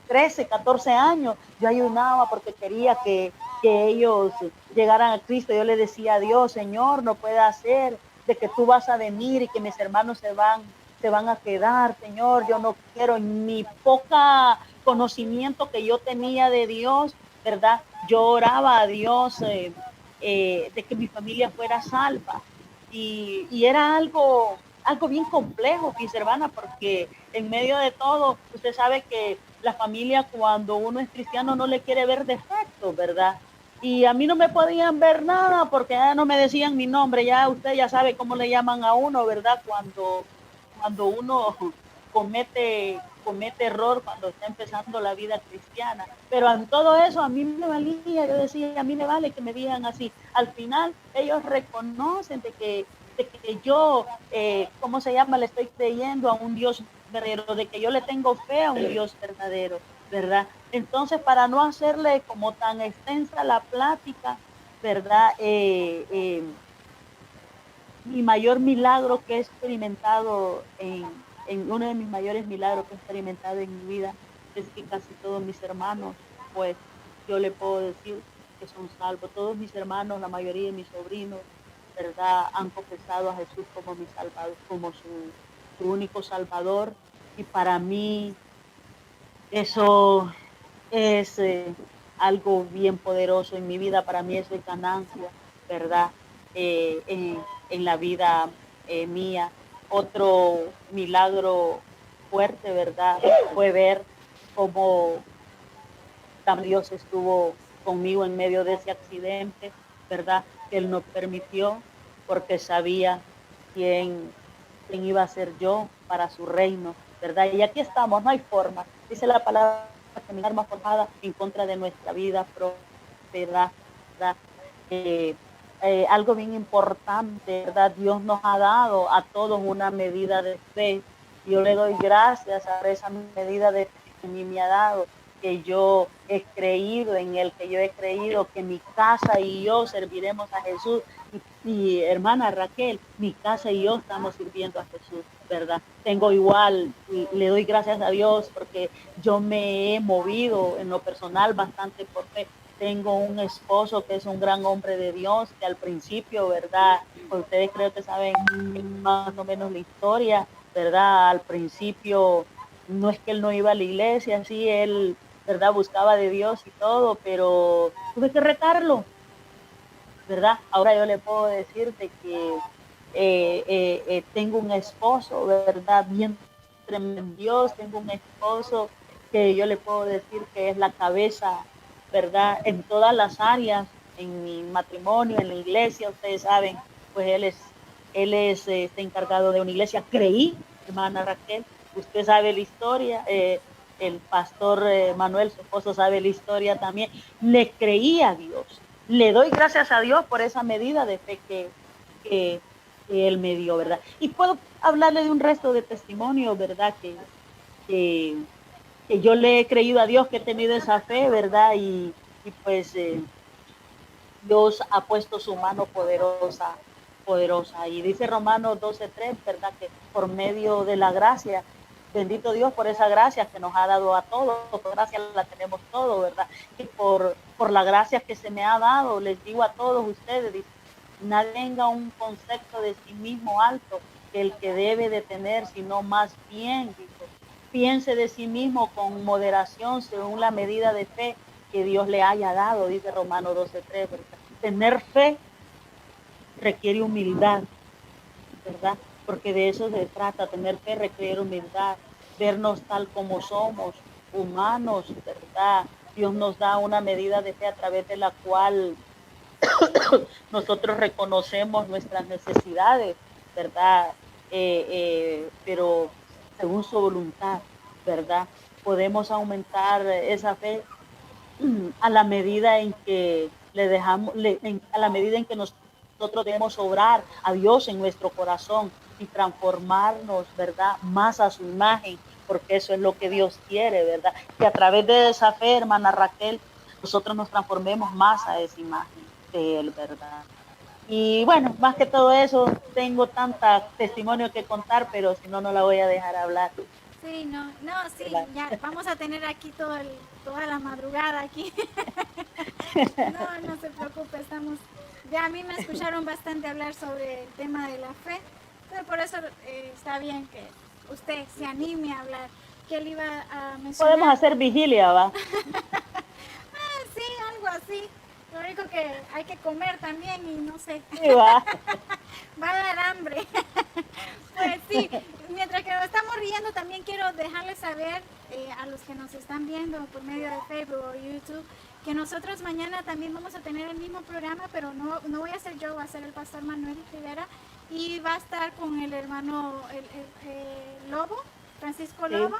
13, 14 años. Yo ayunaba porque quería que ellos llegaran a Cristo. Yo le decía a Dios, Señor, no puede hacer de que tú vas a venir y que mis hermanos se van a quedar, Señor. Yo no quiero, ni poca conocimiento que yo tenía de Dios, ¿verdad? Yo oraba a Dios de que mi familia fuera salva. Y era algo bien complejo, mis hermanas, porque en medio de todo, usted sabe que la familia, cuando uno es cristiano, no le quiere ver defectos, ¿verdad? Y a mí no me podían ver nada porque ya no me decían mi nombre. Ya usted ya sabe cómo le llaman a uno, ¿verdad? Cuando uno comete error, cuando está empezando la vida cristiana. Pero en todo eso a mí me valía. Yo decía, a mí me vale que me digan así. Al final ellos reconocen de que yo, ¿cómo se llama? Le estoy creyendo a un Dios verdadero, de que yo le tengo fe a un Dios verdadero, ¿verdad? Entonces, para no hacerle como tan extensa la plática, ¿verdad? Mi mayor milagro que he experimentado en uno de mis mayores milagros que he experimentado en mi vida es que casi todos mis hermanos, pues yo le puedo decir que son salvos. Todos mis hermanos, la mayoría de mis sobrinos, ¿verdad?, han confesado a Jesús como mi Salvador, como su único Salvador. Y para mí eso es algo bien poderoso en mi vida. Para mí eso es ganancia, ¿verdad?, en la vida mía. Otro milagro fuerte, ¿verdad?, fue ver cómo Dios estuvo conmigo en medio de ese accidente, ¿verdad?, que Él nos permitió porque sabía quién iba a ser yo para su reino, ¿verdad? Y aquí estamos, no hay forma. Dice la palabra que mi arma forjada en contra de nuestra vida propiedad, ¿verdad? Algo bien importante, ¿verdad? Dios nos ha dado a todos una medida de fe. Yo le doy gracias a esa medida de fe que a mí me ha dado, que yo he creído en Él, que yo he creído que mi casa y yo serviremos a Jesús. Y hermana Raquel, mi casa y yo estamos sirviendo a Jesús, ¿verdad? Tengo igual, y le doy gracias a Dios porque yo me he movido en lo personal bastante por fe. Tengo un esposo que es un gran hombre de Dios, que al principio, ¿verdad? Pues ustedes creo que saben más o menos la historia, ¿verdad? Al principio no es que él no iba a la iglesia, sí, él, ¿verdad? Buscaba de Dios y todo, pero tuve que retarlo, ¿verdad? Ahora yo le puedo decirte que tengo un esposo, ¿verdad? Bien tremendo en Dios, tengo un esposo que yo le puedo decir que es la cabeza, ¿verdad? En todas las áreas, en mi matrimonio, en la iglesia, ustedes saben, pues él es está encargado de una iglesia. Creí, hermana Raquel, usted sabe la historia, el pastor Manuel, su esposo, sabe la historia también. Le creí a Dios. Le doy gracias a Dios por esa medida de fe que Él me dio, ¿verdad? Y puedo hablarle de un resto de testimonios, ¿verdad? Que yo le he creído a Dios, que he tenido esa fe, ¿verdad? Y pues Dios ha puesto su mano poderosa. Y dice Romanos 12:3, ¿verdad? Que por medio de la gracia, bendito Dios por esa gracia que nos ha dado a todos, por gracia la tenemos todos, ¿verdad? Y por la gracia que se me ha dado, les digo a todos ustedes, dice, nadie tenga un concepto de sí mismo alto que el que debe de tener, sino más bien, dice, piense de sí mismo con moderación según la medida de fe que Dios le haya dado, dice Romanos 12:3, ¿verdad? Tener fe requiere humildad, ¿verdad? Porque de eso se trata, tener fe requiere humildad, vernos tal como somos, humanos, ¿verdad? Dios nos da una medida de fe a través de la cual nosotros reconocemos nuestras necesidades, ¿verdad? Pero según su voluntad, ¿verdad? Podemos aumentar esa fe a la medida en que a la medida en que nosotros debemos obrar a Dios en nuestro corazón y transformarnos, ¿verdad? Más a su imagen, porque eso es lo que Dios quiere, ¿verdad? Que a través de esa fe, hermana Raquel, nosotros nos transformemos más a esa imagen de Él, ¿verdad? Y bueno, más que todo eso, tengo tanta testimonio que contar, pero si no, no la voy a dejar hablar. Sí, sí, ya vamos a tener aquí toda la madrugada aquí. No se preocupe, ya a mí me escucharon bastante hablar sobre el tema de la fe, pero por eso está bien que usted se anime a hablar. Que él iba a mencionar. Podemos hacer vigilia, ¿va? Sí, algo así. Lo único que hay que comer también y no sé. Sí, va. Va a dar hambre. Pues sí, mientras que nos estamos riendo, también quiero dejarles saber a los que nos están viendo por medio de Facebook o YouTube, que nosotros mañana también vamos a tener el mismo programa, pero no voy a ser yo, va a ser el pastor Manuel Rivera, y va a estar con el hermano el Lobo, Francisco Lobo.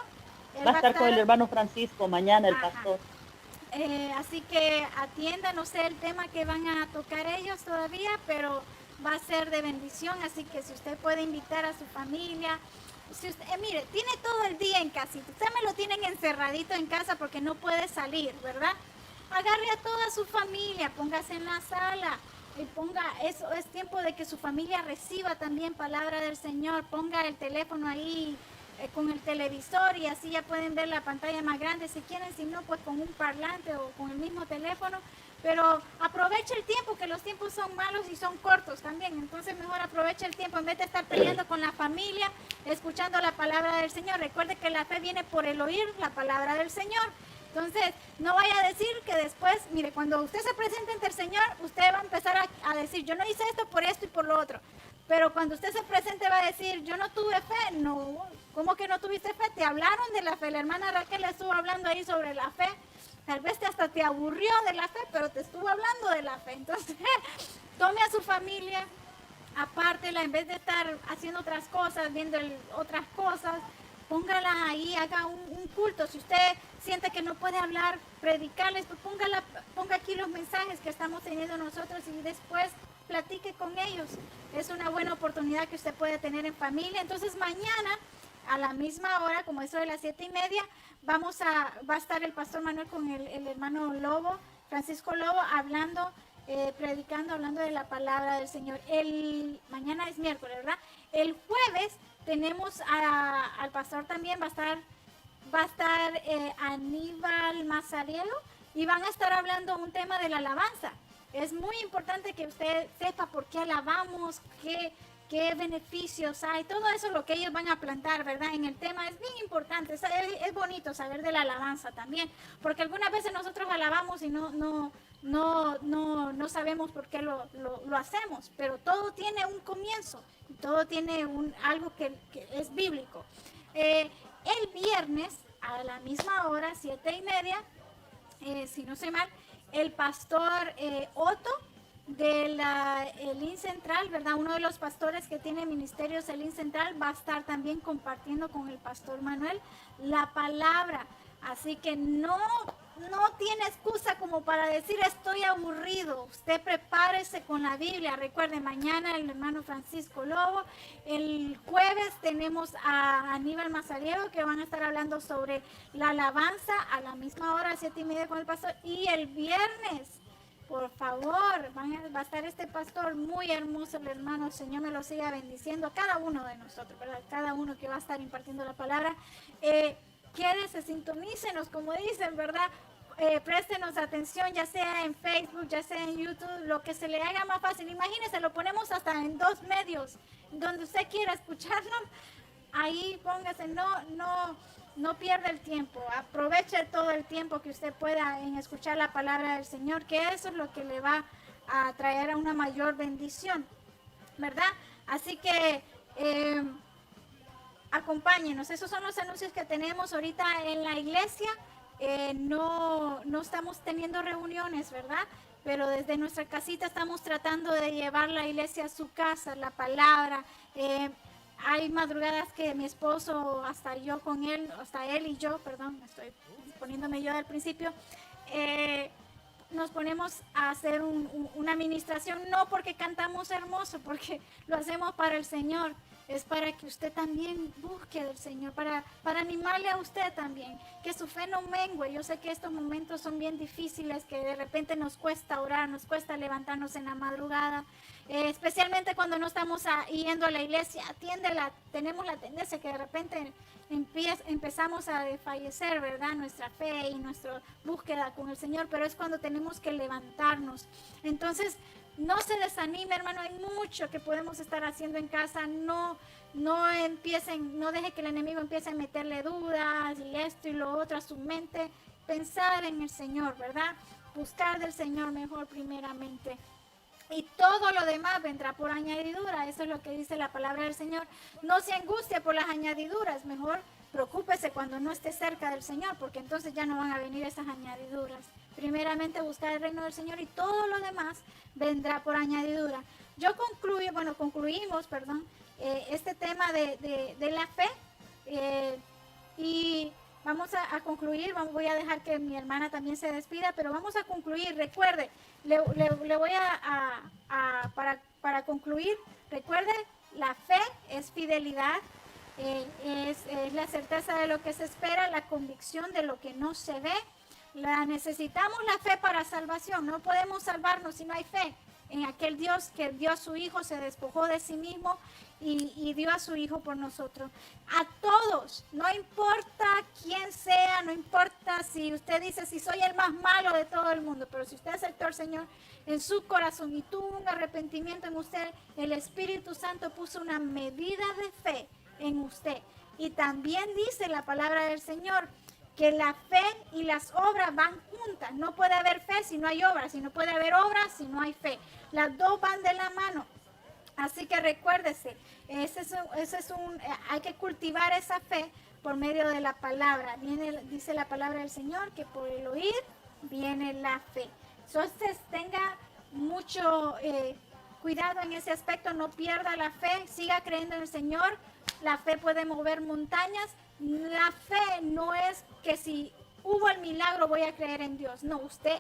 Va a estar con el hermano Francisco mañana, el pastor. Así que atiendan, no sé el tema que van a tocar ellos todavía, pero va a ser de bendición, así que si usted puede invitar a su familia, si usted, mire, tiene todo el día en casita, usted me lo tienen encerradito en casa porque no puede salir, ¿verdad? Agarre a toda su familia, póngase en la sala y eso es tiempo de que su familia reciba también palabra del Señor, ponga el teléfono ahí con el televisor y así ya pueden ver la pantalla más grande si quieren, si no pues con un parlante o con el mismo teléfono, pero aproveche el tiempo, que los tiempos son malos y son cortos también, entonces mejor aproveche el tiempo en vez de estar peleando con la familia, escuchando la palabra del Señor. Recuerde que la fe viene por el oír la palabra del Señor. Entonces, no vaya a decir que después, mire, cuando usted se presente ante el Señor, usted va a empezar a decir, yo no hice esto por esto y por lo otro. Pero cuando usted se presente va a decir, yo no tuve fe. No, ¿cómo que no tuviste fe? Te hablaron de la fe. La hermana Raquel le estuvo hablando ahí sobre la fe. Tal vez hasta te aburrió de la fe, pero te estuvo hablando de la fe. Entonces, tome a su familia, apártela, en vez de estar haciendo otras cosas, viendo otras cosas, póngala ahí, haga un culto. Si usted siente que no puede hablar, predicarles, pues ponga aquí los mensajes que estamos teniendo nosotros y después platique con ellos. Es una buena oportunidad que usted puede tener en familia. Entonces mañana a la misma hora, como eso de las 7:30, va a estar el pastor Manuel con el hermano Lobo, Francisco Lobo, hablando, predicando, hablando de la palabra del Señor. Mañana es miércoles, ¿verdad? El jueves tenemos al pastor también, va a estar Aníbal Mazarielo, y van a estar hablando un tema de la alabanza. Es muy importante que usted sepa por qué alabamos, qué beneficios hay, todo eso es lo que ellos van a plantar, ¿verdad? En el tema es bien importante, es bonito saber de la alabanza también, porque algunas veces nosotros alabamos y no sabemos por qué lo hacemos, pero todo tiene un comienzo, todo tiene algo que es bíblico. El viernes a la misma hora, 7:30, si no sé mal, el pastor Otto del Elín Central, ¿verdad? Uno de los pastores que tiene ministerios Elín Central va a estar también compartiendo con el pastor Manuel la palabra. Así que no tiene excusa como para decir estoy aburrido. Usted prepárese con la Biblia. Recuerde, mañana el hermano Francisco Lobo. El jueves tenemos a Aníbal Mazariego, que van a estar hablando sobre la alabanza a la misma hora, 7:30 con el pastor. Y el viernes, por favor, va a estar este pastor muy hermoso, el hermano. El Señor me lo siga bendiciendo a cada uno de nosotros, ¿verdad? Cada uno que va a estar impartiendo la palabra. Quédense, sintonícenos, como dicen, ¿verdad? Préstenos atención, ya sea en Facebook, ya sea en YouTube, lo que se le haga más fácil. Imagínense, lo ponemos hasta en 2 medios, donde usted quiera escucharnos. Ahí póngase, no pierda el tiempo, aproveche todo el tiempo que usted pueda en escuchar la palabra del Señor, que eso es lo que le va a traer a una mayor bendición, ¿verdad? Así que acompáñenos. Esos son los anuncios que tenemos ahorita en la iglesia. No estamos teniendo reuniones, ¿verdad? Pero desde nuestra casita estamos tratando de llevar la iglesia a su casa, la palabra. Hay madrugadas que mi esposo, hasta él y yo, perdón, estoy poniéndome yo al principio, nos ponemos a hacer una administración, no porque cantamos hermoso, porque lo hacemos para el Señor. Es para que usted también busque del Señor, para animarle a usted también, que su fe no mengue. Yo sé que estos momentos son bien difíciles, que de repente nos cuesta orar, nos cuesta levantarnos en la madrugada, especialmente cuando no estamos yendo a la iglesia. Tenemos la tendencia que de repente empezamos a desfallecer, ¿verdad? Nuestra fe y nuestra búsqueda con el Señor, pero es cuando tenemos que levantarnos. Entonces, no se desanime, hermano, hay mucho que podemos estar haciendo en casa. No deje que el enemigo empiece a meterle dudas y esto y lo otro a su mente. Pensar en el Señor, ¿verdad? Buscar del Señor mejor primeramente. Y todo lo demás vendrá por añadidura. Eso es lo que dice la palabra del Señor. No se angustie por las añadiduras, mejor preocúpese cuando no esté cerca del Señor, porque entonces ya no van a venir esas añadiduras. Primeramente buscar el reino del Señor y todo lo demás vendrá por añadidura. Concluimos, este tema de la fe, y vamos a concluir. Voy a dejar que mi hermana también se despida, pero vamos a concluir. Recuerde, le voy para concluir, recuerde, la fe es fidelidad. Es la certeza de lo que se espera, la convicción de lo que no se ve. Necesitamos la fe para salvación. No podemos salvarnos si no hay fe en aquel Dios que dio a su Hijo, se despojó de sí mismo y dio a su Hijo por nosotros. A todos, no importa quién sea, no importa si usted dice si soy el más malo de todo el mundo, pero si usted aceptó al Señor en su corazón y tuvo un arrepentimiento en usted, el Espíritu Santo puso una medida de fe en usted. Y también dice la palabra del Señor que la fe y las obras van juntas. No puede haber fe si no hay obras, y no puede haber obras si no hay fe. Las dos van de la mano. Así que recuérdese, hay que cultivar esa fe por medio de la palabra. Dice la palabra del Señor que por el oír viene la fe. Entonces tenga mucho cuidado en ese aspecto, no pierda la fe, siga creyendo en el Señor. La fe puede mover montañas. La fe no es que si hubo el milagro voy a creer en Dios. No, usted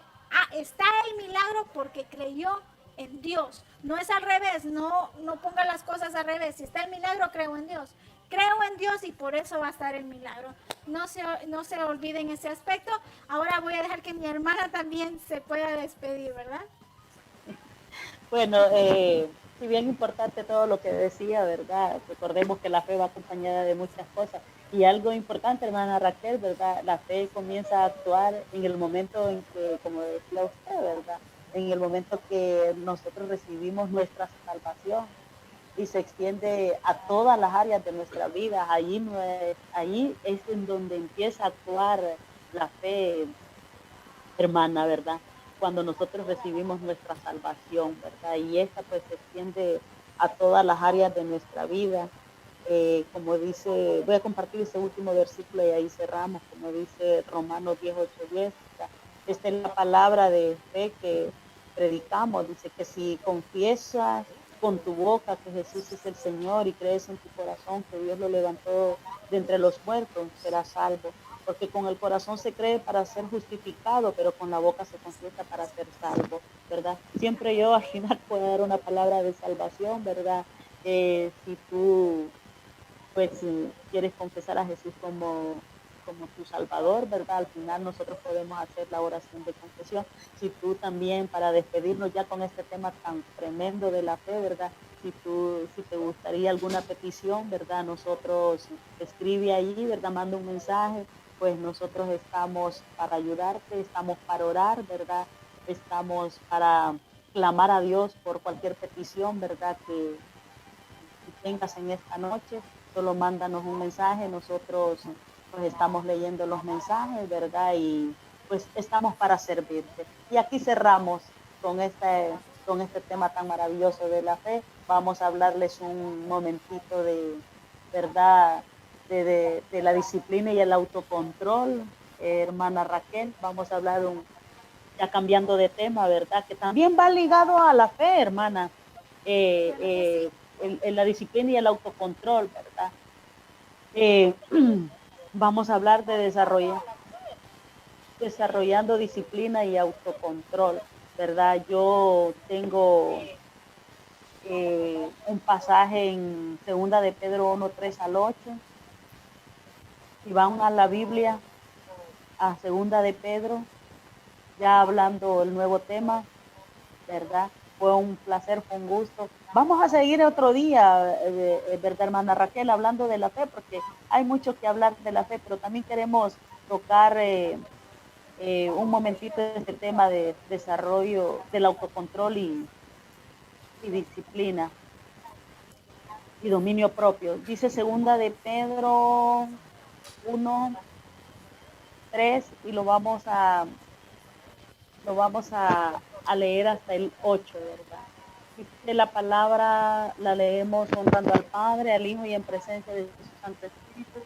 está el milagro porque creyó en Dios. No es al revés, no ponga las cosas al revés. Si está el milagro, creo en Dios. Creo en Dios y por eso va a estar el milagro. No se olviden ese aspecto. Ahora voy a dejar que mi hermana también se pueda despedir, ¿verdad? Bueno, si bien importante todo lo que decía, ¿verdad? Recordemos que la fe va acompañada de muchas cosas. Y algo importante, hermana Raquel, ¿verdad? La fe comienza a actuar en el momento en que, como decía usted, ¿verdad? En el momento que nosotros recibimos nuestra salvación y se extiende a todas las áreas de nuestra vida. Allí es en donde empieza a actuar la fe, hermana, ¿verdad? Cuando nosotros recibimos nuestra salvación, ¿verdad? Y esta pues se extiende a todas las áreas de nuestra vida. Como dice, voy a compartir ese último versículo y ahí cerramos, como dice Romanos 10:8-10. Esta es la palabra de fe que predicamos. Dice que si confiesas con tu boca que Jesús es el Señor y crees en tu corazón que Dios lo levantó de entre los muertos, serás salvo. Porque con el corazón se cree para ser justificado, pero con la boca se confiesa para ser salvo, ¿verdad? Siempre yo al final puedo dar una palabra de salvación, ¿verdad? Si tú, pues, si quieres confesar a Jesús como tu Salvador, ¿verdad? Al final nosotros podemos hacer la oración de confesión. Si tú también, para despedirnos ya con este tema tan tremendo de la fe, ¿verdad? Si te gustaría alguna petición, ¿verdad? Nosotros escribe ahí, ¿verdad? Manda un mensaje, pues nosotros estamos para ayudarte, estamos para orar, ¿verdad? Estamos para clamar a Dios por cualquier petición, ¿verdad? Que tengas en esta noche, solo mándanos un mensaje, nosotros pues estamos leyendo los mensajes, ¿verdad? Y pues estamos para servirte. Y aquí cerramos con este tema tan maravilloso de la fe. Vamos a hablarles un momentito de, ¿verdad? De la disciplina y el autocontrol. Hermana Raquel, vamos a hablar ya cambiando de tema, ¿verdad? Que también va ligado a la fe, hermana. En la disciplina y el autocontrol, ¿verdad? Vamos a hablar de desarrollando disciplina y autocontrol, ¿verdad? Yo tengo un pasaje en segunda de Pedro 1:3-8. Si van a la Biblia, a segunda de Pedro, ya hablando el nuevo tema, ¿verdad? Fue un placer, fue un gusto. Vamos a seguir otro día, ¿verdad, hermana Raquel? Hablando de la fe, porque hay mucho que hablar de la fe, pero también queremos tocar un momentito este tema de desarrollo del autocontrol y disciplina y dominio propio. Dice segunda de Pedro 1:3 y lo vamos a leer hasta el 8, ¿verdad? Dice la palabra, la leemos honrando al Padre, al Hijo y en presencia de su Santo Espíritu.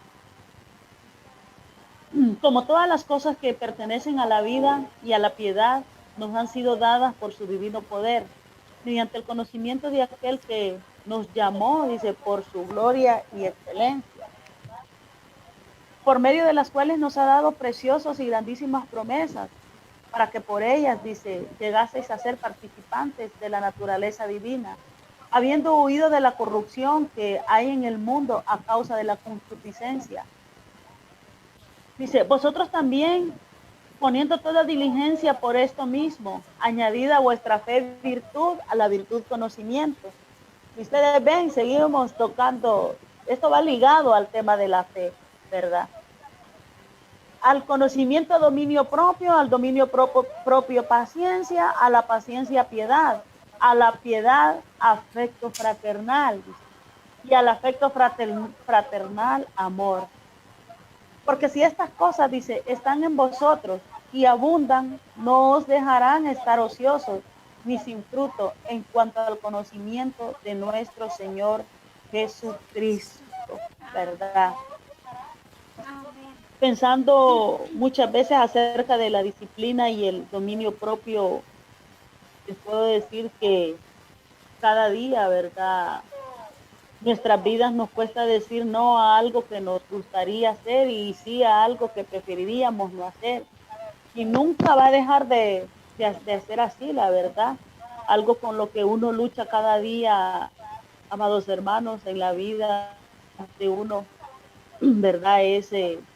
Como todas las cosas que pertenecen a la vida y a la piedad, nos han sido dadas por su divino poder, mediante el conocimiento de aquel que nos llamó, dice, por su gloria y excelencia, por medio de las cuales nos ha dado preciosas y grandísimas promesas, para que por ellas, dice, llegaseis a ser participantes de la naturaleza divina, habiendo huido de la corrupción que hay en el mundo a causa de la concupiscencia. Dice, vosotros también, poniendo toda diligencia por esto mismo, añadida a vuestra fe virtud, a la virtud conocimiento. Y ustedes ven, seguimos tocando, esto va ligado al tema de la fe, ¿verdad? Al conocimiento dominio propio, al dominio propio paciencia, a la paciencia piedad, a la piedad afecto fraternal y al afecto fraternal amor. Porque si estas cosas, dice, están en vosotros y abundan, no os dejarán estar ociosos ni sin fruto en cuanto al conocimiento de nuestro Señor Jesucristo, ¿verdad? Pensando muchas veces acerca de la disciplina y el dominio propio, les puedo decir que cada día, ¿verdad? nuestras vidas nos cuesta decir no a algo que nos gustaría hacer y sí a algo que preferiríamos no hacer. Y nunca va a dejar de ser así, la verdad. Algo con lo que uno lucha cada día, amados hermanos, en la vida de uno, ¿verdad? Es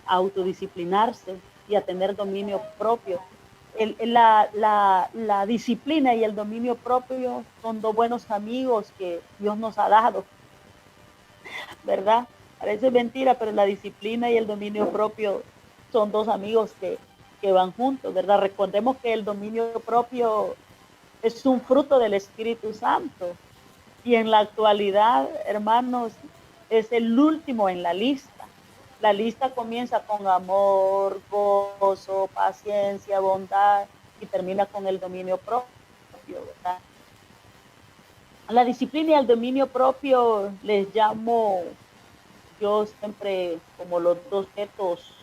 autodisciplinarse y a tener dominio propio. La disciplina y el dominio propio son dos buenos amigos que Dios nos ha dado, ¿verdad? Parece mentira, pero la disciplina y el dominio propio son dos amigos que van juntos, ¿verdad? Recordemos que el dominio propio es un fruto del Espíritu Santo y en la actualidad, hermanos, es el último en la lista. La lista comienza con amor, gozo, paciencia, bondad y termina con el dominio propio, ¿verdad? La disciplina y el dominio propio les llamo yo siempre como los dos retos,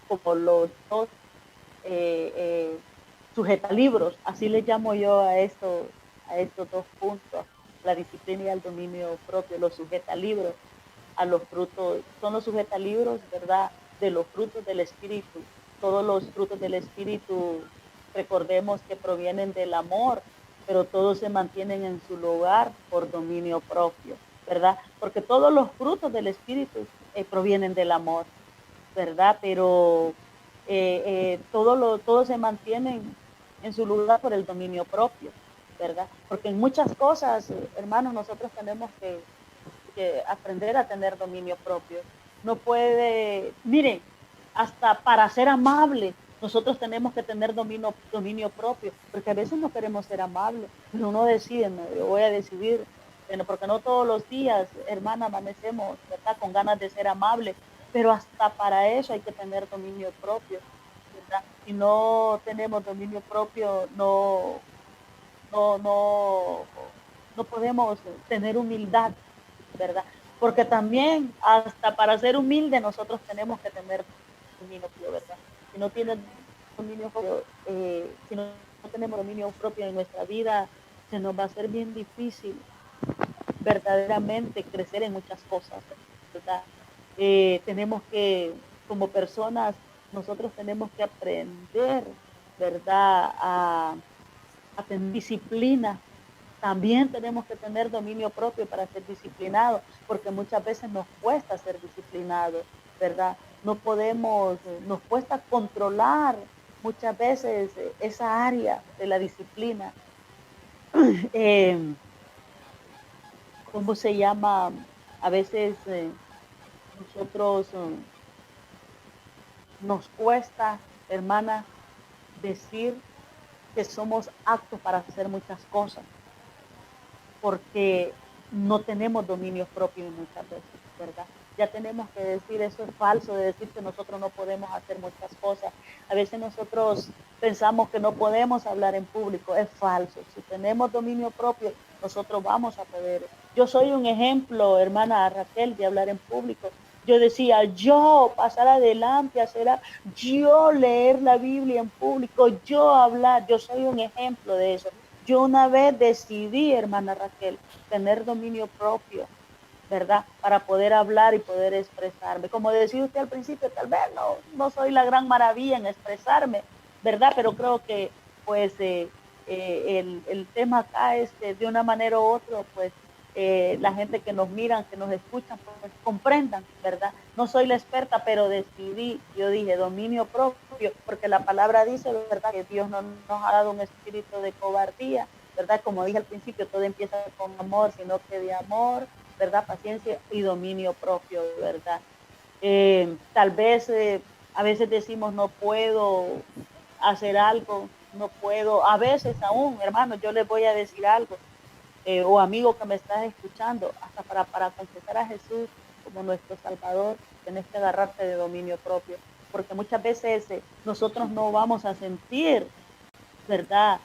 como los dos sujetalibros, así les llamo yo a estos dos puntos, la disciplina y el dominio propio, los sujetalibros a los frutos, son los sujetalibros, ¿verdad?, de los frutos del Espíritu. Todos los frutos del Espíritu, recordemos que provienen del amor, pero todos se mantienen en su lugar por dominio propio, ¿verdad? Porque todos los frutos del Espíritu provienen del amor, ¿verdad? Pero todos se mantienen en su lugar por el dominio propio, ¿verdad? Porque en muchas cosas, hermanos, nosotros tenemos que aprender a tener dominio propio. No puede, miren, hasta para ser amable, nosotros tenemos que tener dominio propio, porque a veces no queremos ser amables, pero uno decide, no, yo voy a decidir, porque no todos los días, hermana, amanecemos, ¿verdad?, con ganas de ser amables, pero hasta para eso hay que tener dominio propio, ¿verdad? Si no tenemos dominio propio, no, no, no podemos tener humildad, ¿verdad? Porque también hasta para ser humilde nosotros tenemos que tener dominio propio, ¿verdad? Si no tienes dominio propio, si no tenemos dominio propio en nuestra vida, se nos va a hacer bien difícil verdaderamente crecer en muchas cosas, ¿verdad? Tenemos que, como personas, nosotros tenemos que aprender, ¿verdad?, a tener disciplina. También tenemos que tener dominio propio para ser disciplinados, porque muchas veces nos cuesta ser disciplinados, ¿verdad? No podemos, nos cuesta controlar muchas veces esa área de la disciplina. ¿Cómo se llama? A veces nosotros nos cuesta, hermana, decir que somos aptos para hacer muchas cosas, porque no tenemos dominio propio muchas veces, ¿verdad? Ya tenemos que decir, eso es falso, de decir que nosotros no podemos hacer muchas cosas. A veces nosotros pensamos que no podemos hablar en público, es falso. Si tenemos dominio propio, nosotros vamos a poder. Yo soy un ejemplo, hermana Raquel, de hablar en público. Yo decía, yo pasar adelante, yo leer la Biblia en público, yo hablar, yo soy un ejemplo de eso. Yo una vez decidí, hermana Raquel, tener dominio propio, ¿verdad? Para poder hablar y poder expresarme. Como decía usted al principio, tal vez no soy la gran maravilla en expresarme, ¿verdad? Pero creo que pues el tema acá es que de una manera u otra, pues la gente que nos miran, que nos escuchan, pues comprendan, ¿verdad? No soy la experta, pero decidí, yo dije, dominio propio, porque la palabra dice, ¿verdad?, que Dios no nos ha dado un espíritu de cobardía, ¿verdad? Como dije al principio, todo empieza con amor, sino que de amor, ¿verdad?, paciencia y dominio propio, ¿verdad? Tal vez a veces decimos no puedo hacer algo, no puedo, a veces aún, hermano, yo les voy a decir algo, o amigo que me estás escuchando, hasta para confesar a Jesús como nuestro Salvador, tenés que agarrarte de dominio propio, porque muchas veces nosotros no vamos a sentir, ¿verdad?,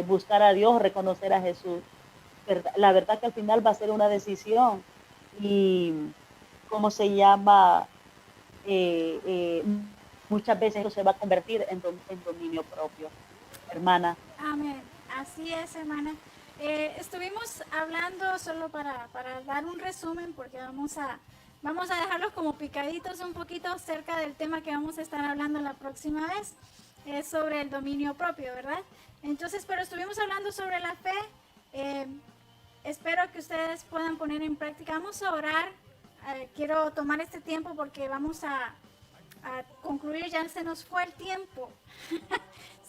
buscar a Dios, reconocer a Jesús, ¿verdad? La verdad que al final va a ser una decisión y, ¿cómo se llama? Eh, eh, Muchas veces eso se va a convertir en dominio propio, hermana. Amén. Así es, hermana. Estuvimos hablando solo para dar un resumen, porque vamos a dejarlos como picaditos un poquito acerca del tema que vamos a estar hablando la próxima vez, es sobre el dominio propio, ¿verdad? Entonces, pero estuvimos hablando sobre la fe. Espero que ustedes puedan poner en práctica. Vamos a orar. Quiero tomar este tiempo porque vamos a concluir. Ya se nos fue el tiempo.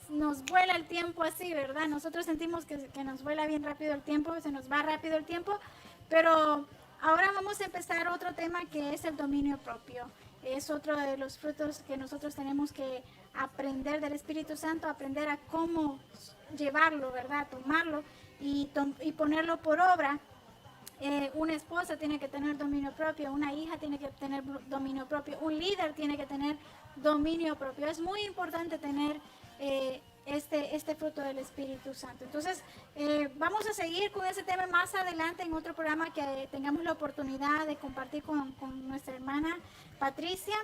Nos vuela el tiempo así, ¿verdad? Nosotros sentimos que nos vuela bien rápido el tiempo, se nos va rápido el tiempo, pero ahora vamos a empezar otro tema que es el dominio propio. Es otro de los frutos que nosotros tenemos que aprender del Espíritu Santo, aprender a cómo llevarlo, ¿verdad? Tomarlo y ponerlo por obra. Una esposa tiene que tener dominio propio, una hija tiene que tener dominio propio, un líder tiene que tener dominio propio. Es muy importante tener este fruto del Espíritu Santo. Entonces, vamos a seguir con ese tema más adelante en otro programa que tengamos la oportunidad de compartir con nuestra hermana Patricia.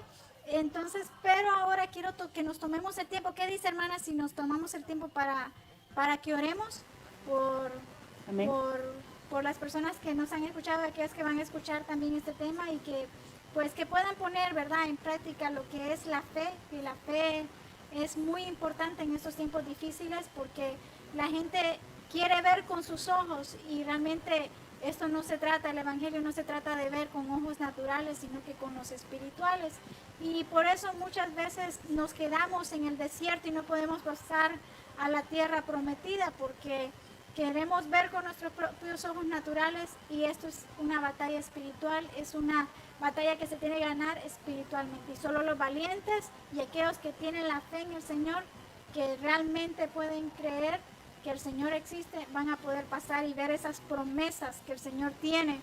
Entonces, pero ahora quiero que nos tomemos el tiempo. ¿Qué dice, hermana, si nos tomamos el tiempo para que oremos por las personas que nos han escuchado, aquellas que van a escuchar también este tema, y que puedan poner, ¿verdad?, en práctica lo que es la fe? Y la fe es muy importante en estos tiempos difíciles, porque la gente quiere ver con sus ojos, y realmente esto no se trata, el Evangelio no se trata de ver con ojos naturales, sino que con los espirituales. Y por eso muchas veces nos quedamos en el desierto y no podemos pasar a la tierra prometida, porque queremos ver con nuestros propios ojos naturales, y esto es una batalla espiritual, es una batalla que se tiene que ganar espiritualmente, y solo los valientes y aquellos que tienen la fe en el Señor, que realmente pueden creer que el Señor existe, van a poder pasar y ver esas promesas que el Señor tiene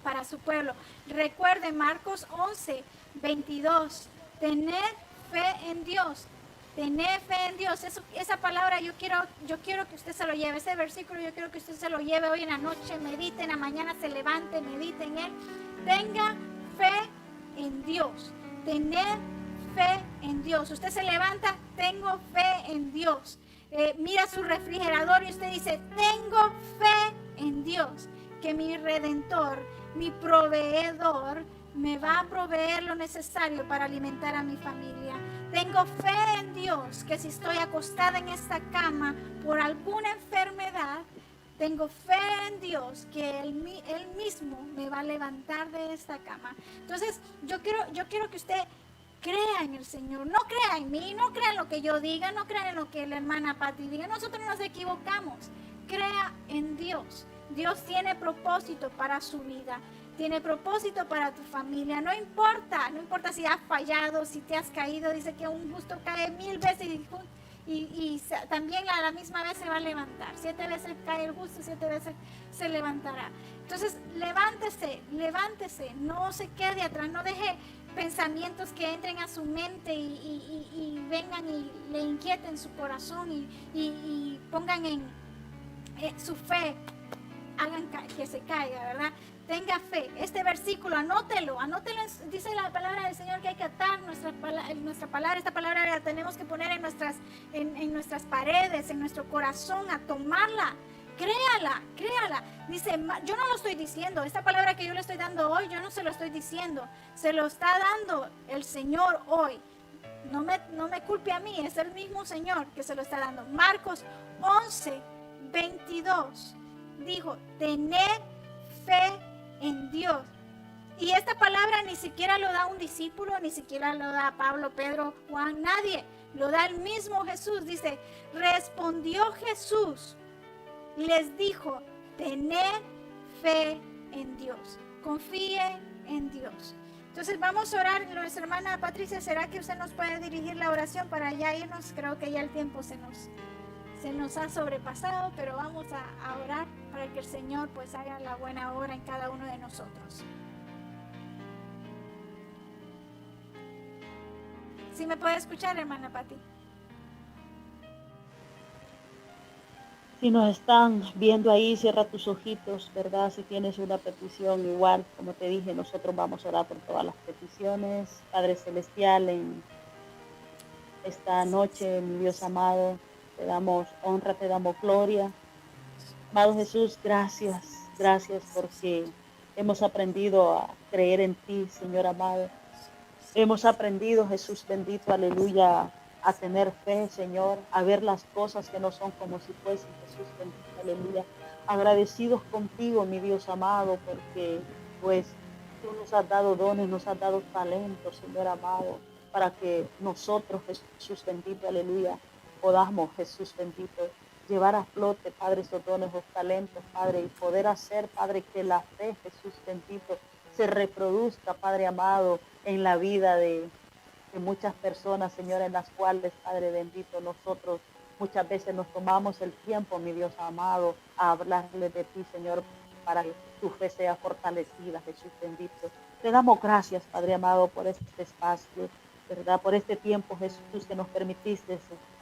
para su pueblo. Recuerde Marcos 11:22, tener fe en Dios. Tener fe en Dios. Esa palabra yo quiero que usted se lo lleve. Ese versículo yo quiero que usted se lo lleve hoy en la noche. Medite, en la mañana se levante, medite en él. Tenga fe en Dios. Tener fe en Dios. Usted se levanta, tengo fe en Dios. Mira su refrigerador y usted dice, tengo fe en Dios, que mi Redentor, mi proveedor, me va a proveer lo necesario para alimentar a mi familia. Tengo fe en Dios, que si estoy acostada en esta cama por alguna enfermedad, tengo fe en Dios que Él mismo me va a levantar de esta cama. Entonces, yo quiero que usted crea en el Señor. No crea en mí, no crea en lo que yo diga, no crea en lo que la hermana Patti diga. Nosotros nos equivocamos. Crea en Dios. Dios tiene propósito para su vida. Tiene propósito para tu familia. No importa si has fallado, si te has caído. Dice que un justo cae 1000 veces y también a la misma vez se va a levantar. 7 veces cae el justo, 7 veces se levantará. Entonces, levántese, no se quede atrás, no deje pensamientos que entren a su mente y vengan y le inquieten su corazón y pongan en su fe, hagan que se caiga, ¿verdad? Tenga fe. Este versículo, anótelo, dice la palabra del Señor que hay que atar nuestra palabra. Esta palabra la tenemos que poner en nuestras paredes, en nuestro corazón, a tomarla. Créala. Dice, yo no lo estoy diciendo, esta palabra que yo le estoy dando hoy, yo no se lo estoy diciendo, se lo está dando el Señor hoy. No me culpe a mí, es el mismo Señor que se lo está dando. Marcos 11:22 dijo, tener fe en Dios. Y esta palabra ni siquiera lo da un discípulo, ni siquiera lo da Pablo, Pedro, Juan, nadie. Lo da el mismo Jesús. Dice, respondió Jesús, les dijo, tened fe en Dios. Confíe en Dios. Entonces vamos a orar. Nuestra hermana Patricia, ¿será que usted nos puede dirigir la oración para ya irnos? Creo que ya el tiempo se nos ha sobrepasado, pero vamos a orar para que el Señor pues haga la buena obra en cada uno de nosotros. ¿Sí me puede escuchar, hermana Patti? Si nos están viendo ahí, cierra tus ojitos, ¿verdad? Si tienes una petición, igual, como te dije, nosotros vamos a orar por todas las peticiones. Padre Celestial, en esta noche, mi Dios amado, te damos honra, te damos gloria. Amado Jesús, gracias porque hemos aprendido a creer en ti, Señor amado. Hemos aprendido, Jesús bendito, aleluya, a tener fe, Señor, a ver las cosas que no son como si fuesen, Jesús bendito, aleluya. Agradecidos contigo, mi Dios amado, porque pues tú nos has dado dones, nos has dado talentos, Señor amado, para que nosotros, Jesús bendito, aleluya, podamos, Jesús bendito, llevar a flote, Padre, esos dones, esos talentos, Padre, y poder hacer, Padre, que la fe, Jesús bendito, se reproduzca, Padre amado, en la vida de muchas personas, Señor, en las cuales, Padre bendito, nosotros muchas veces nos tomamos el tiempo, mi Dios amado, a hablarle de ti, Señor, para que tu fe sea fortalecida, Jesús bendito. Te damos gracias, Padre amado, por este espacio, ¿verdad? Por este tiempo, Jesús, que nos permitiste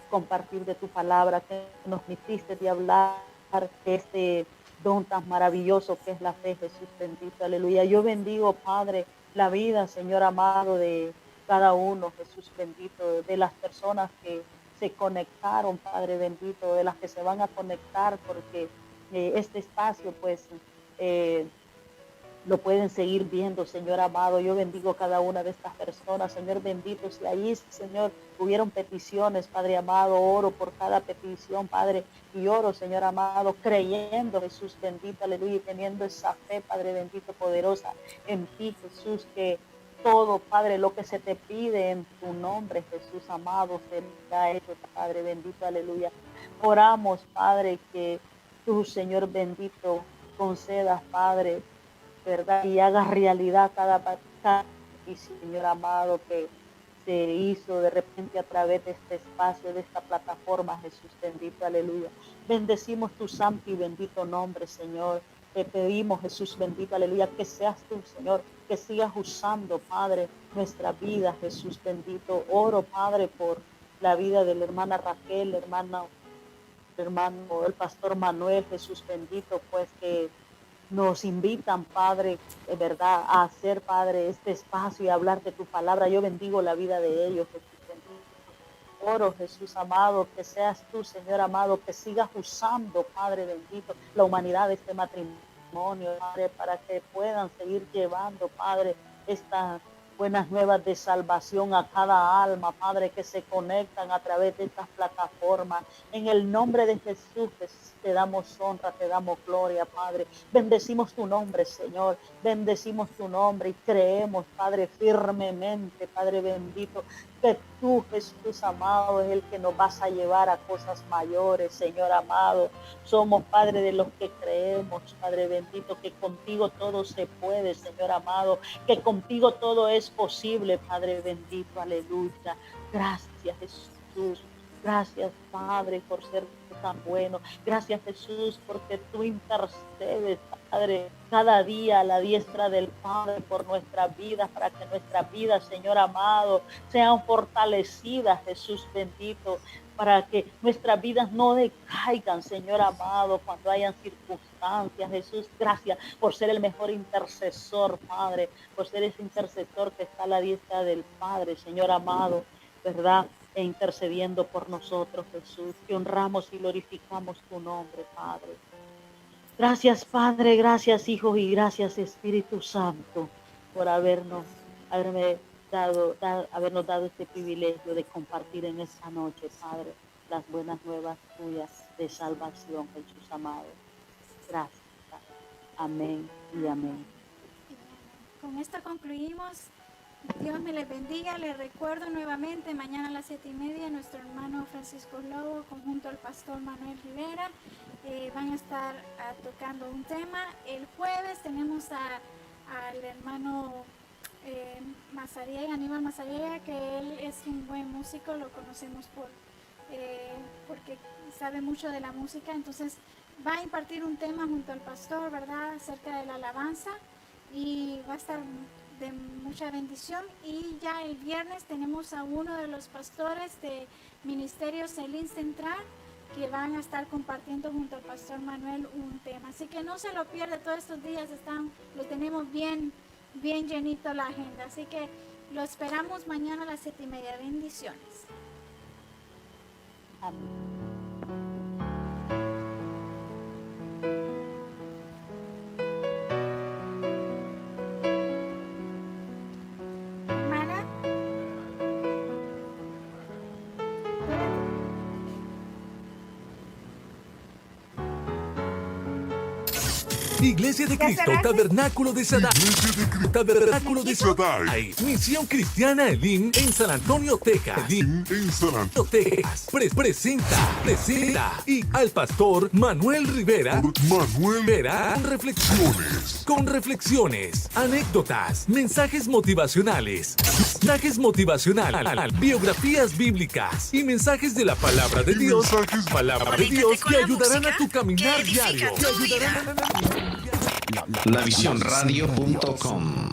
compartir de tu palabra, que nos permitiste de hablar de este don tan maravilloso que es la fe, Jesús bendito, aleluya. Yo bendigo, Padre, la vida, Señor amado, de cada uno, Jesús bendito, de las personas que se conectaron, Padre bendito, de las que se van a conectar, porque este espacio, pues, lo pueden seguir viendo, Señor amado. Yo bendigo cada una de estas personas, Señor bendito. Si allí, Señor, hubieron peticiones, Padre amado, oro por cada petición, Padre, y oro, Señor amado, creyendo, Jesús bendito, aleluya, y teniendo esa fe, Padre bendito, poderosa en ti, Jesús, que todo, Padre, lo que se te pide en tu nombre, Jesús amado, será hecho, Padre bendito, aleluya. Oramos, Padre, que tú, Señor bendito, concedas, Padre, ¿verdad? Y hagas realidad cada y Señor amado, que se hizo de repente a través de este espacio, de esta plataforma, Jesús bendito, aleluya. Bendecimos tu santo y bendito nombre, Señor. Te pedimos, Jesús bendito, aleluya, que seas tú, Señor, que sigas usando, Padre, nuestra vida, Jesús bendito. Oro, Padre, por la vida de la hermana Raquel, hermano, el pastor Manuel, Jesús bendito, pues que nos invitan, Padre, de verdad, a hacer, Padre, este espacio y hablar de tu palabra. Yo bendigo la vida de ellos, Jesús bendito. Oro, Jesús amado, que seas tú, Señor amado, que sigas usando, Padre bendito, la humanidad de este matrimonio, Padre, para que puedan seguir llevando, Padre, estas buenas nuevas de salvación a cada alma, Padre, que se conectan a través de estas plataformas. En el nombre de Jesús te damos honra, te damos gloria, Padre. Bendecimos tu nombre, Señor. Bendecimos tu nombre y creemos, Padre, firmemente, Padre bendito, que tú, Jesús amado, es el que nos vas a llevar a cosas mayores, Señor amado. Somos, Padre, de los que creemos, Padre bendito, que contigo todo se puede, Señor amado, que contigo todo es posible, Padre bendito, aleluya. Gracias, Jesús. Gracias, Padre, por ser tan bueno. Gracias, Jesús, porque tú intercedes, Padre, cada día a la diestra del Padre por nuestras vidas, para que nuestras vidas, Señor amado, sean fortalecidas, Jesús bendito, para que nuestras vidas no decaigan, Señor amado, cuando hayan circunstancias. Jesús, gracias por ser el mejor intercesor, Padre, por ser ese intercesor que está a la diestra del Padre, Señor amado, ¿verdad? E intercediendo por nosotros, Jesús, que honramos y glorificamos tu nombre, Padre. Gracias, Padre, gracias, Hijo, y gracias, Espíritu Santo, por habernos dado este privilegio de compartir en esta noche, Padre, las buenas nuevas tuyas de salvación, Jesús amado. Gracias, Padre. Amén y amén. Con esto concluimos. Dios me les bendiga. Les recuerdo nuevamente, mañana a las 7:30, nuestro hermano Francisco Lobo, conjunto al pastor Manuel Rivera, van a estar tocando un tema. El jueves tenemos al hermano Aníbal Mazariega, que él es un buen músico, lo conocemos porque sabe mucho de la música. Entonces va a impartir un tema junto al pastor, ¿verdad?, acerca de la alabanza, y va a estar de mucha bendición. Y ya el viernes tenemos a uno de los pastores de Ministerio Celín Central, que van a estar compartiendo junto al pastor Manuel un tema. Así que no se lo pierda, todos estos días lo tenemos bien llenito la agenda. Así que lo esperamos mañana a las 7:30. Bendiciones. Amén. Iglesia de Cristo, cerraste? Tabernáculo de Sadai. Iglesia de Cristo Tabernáculo de Sadai. Sadai. Misión Cristiana Elim en San Antonio, Texas. Elim En San Antonio. Texas. Presenta y al pastor Manuel Rivera. Manuel Rivera con reflexiones, anécdotas, mensajes motivacionales, biografías bíblicas y mensajes de la palabra de Dios. Palabra de Dios que ayudarán a tu caminar diario. Lavisiónradio.com.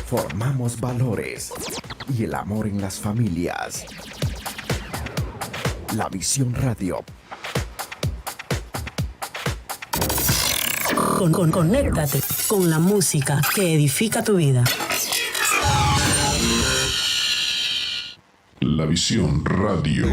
Formamos valores y el amor en las familias. La Visión Radio. Conéctate con la música que edifica tu vida. La Visión Radio.